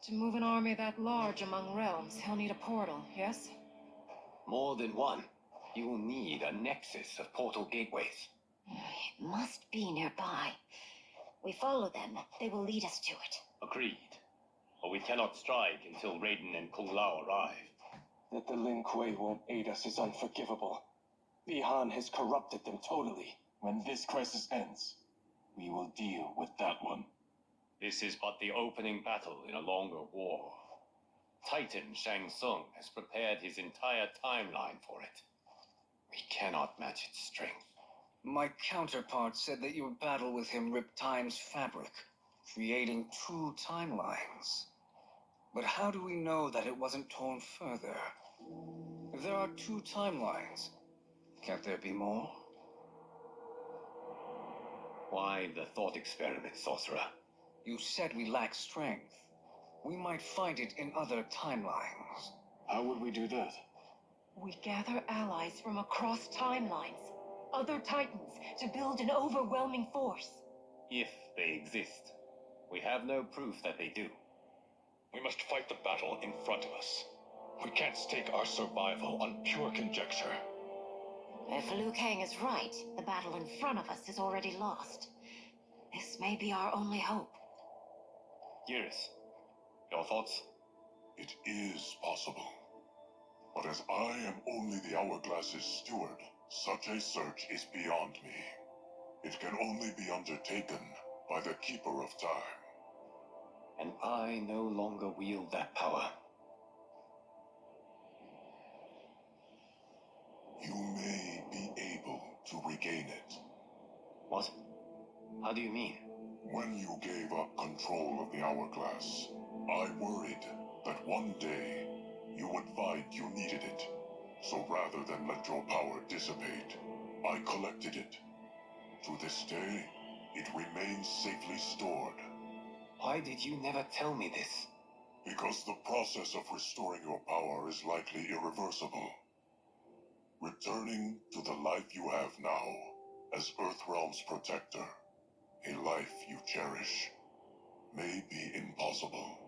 To move an army that large among realms, he'll need a portal, yes? More than one. You will need a nexus of portal gateways. It must be nearby. We follow them, they will lead us to it. Agreed. But we cannot strike until Raiden and Kung Lao arrive. That the Lin Kuei won't aid us is unforgivable. Bihan has corrupted them totally. When this crisis ends, we will deal with that one. This is but the opening battle in a longer war. Titan Shang Tsung has prepared his entire timeline for it. We cannot match its strength. My counterpart said that your battle with him ripped time's fabric, creating two timelines. But how do we know that it wasn't torn further? If there are two timelines, can't there be more? Why the thought experiment, sorcerer? You said we lack strength. We might find it in other timelines. How would we do that? We gather allies from across timelines, other titans, to build an overwhelming force. If they exist. We have no proof that they do. We must fight the battle in front of us. We can't stake our survival on pure conjecture. If Liu Kang is right, the battle in front of us is already lost. This may be our only hope. Geras, your thoughts? It is possible. But as I am only the Hourglass's steward, such a search is beyond me. It can only be undertaken by the Keeper of Time. And I no longer wield that power. You may be able to regain it. What? How do you mean? When you gave up control of the Hourglass, I worried that one day you would find you needed it. So rather than let your power dissipate, I collected it. To this day, it remains safely stored. Why did you never tell me this? Because the process of restoring your power is likely irreversible. Returning to the life you have now, as Earthrealm's protector, a life you cherish, may be impossible.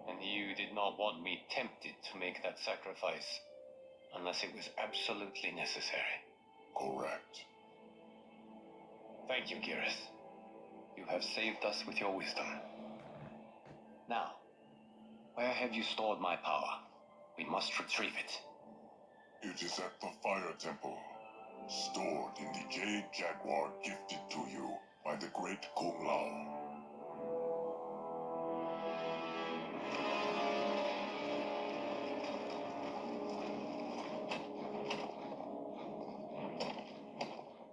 And you did not want me tempted to make that sacrifice unless it was absolutely necessary. Correct. Thank you, Gareth. You have saved us with your wisdom. Now, where have you stored my power? We must retrieve it. It is at the Fire Temple, stored in the Jade Jaguar gifted to you by the great Kung Lao.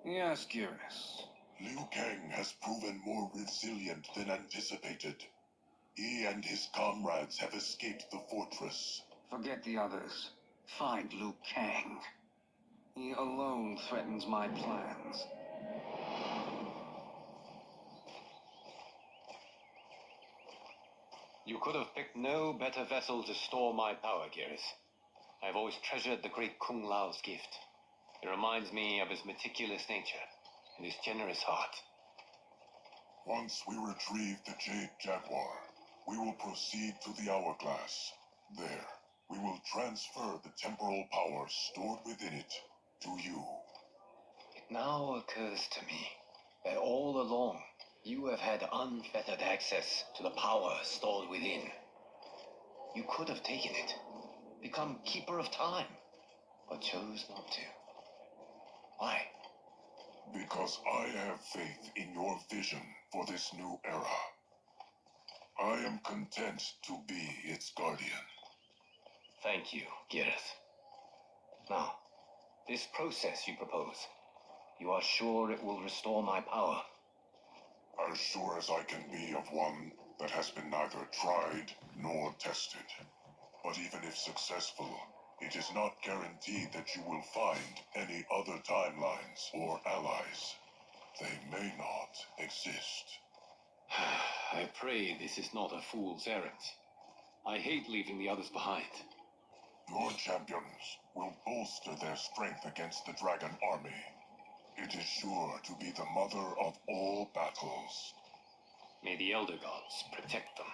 Yes, Geras. Liu Kang has proven more resilient than anticipated. He and his comrades have escaped the fortress. Forget the others. Find Liu Kang. He alone threatens my plans. You could have picked no better vessel to store my power, Gareth. I've always treasured the great Kung Lao's gift. It reminds me of his meticulous nature and his generous heart. Once we retrieve the Jade Jaguar, we will proceed to the Hourglass. There, we will transfer the temporal power stored within it to you. It now occurs to me that all along you have had unfettered access to the power stored within. You could have taken it, become Keeper of Time, but chose not to. Why? Because I have faith in your vision for this new era. I am content to be its guardian. Thank you, Gareth. Now, this process you propose, you are sure it will restore my power? As sure as I can be of one that has been neither tried nor tested. But even if successful, it is not guaranteed that you will find any other timelines or allies. They may not exist. I pray this is not a fool's errand. I hate leaving the others behind. Your champions will bolster their strength against the Dragon Army. It is sure to be the mother of all battles. May the Elder Gods protect them.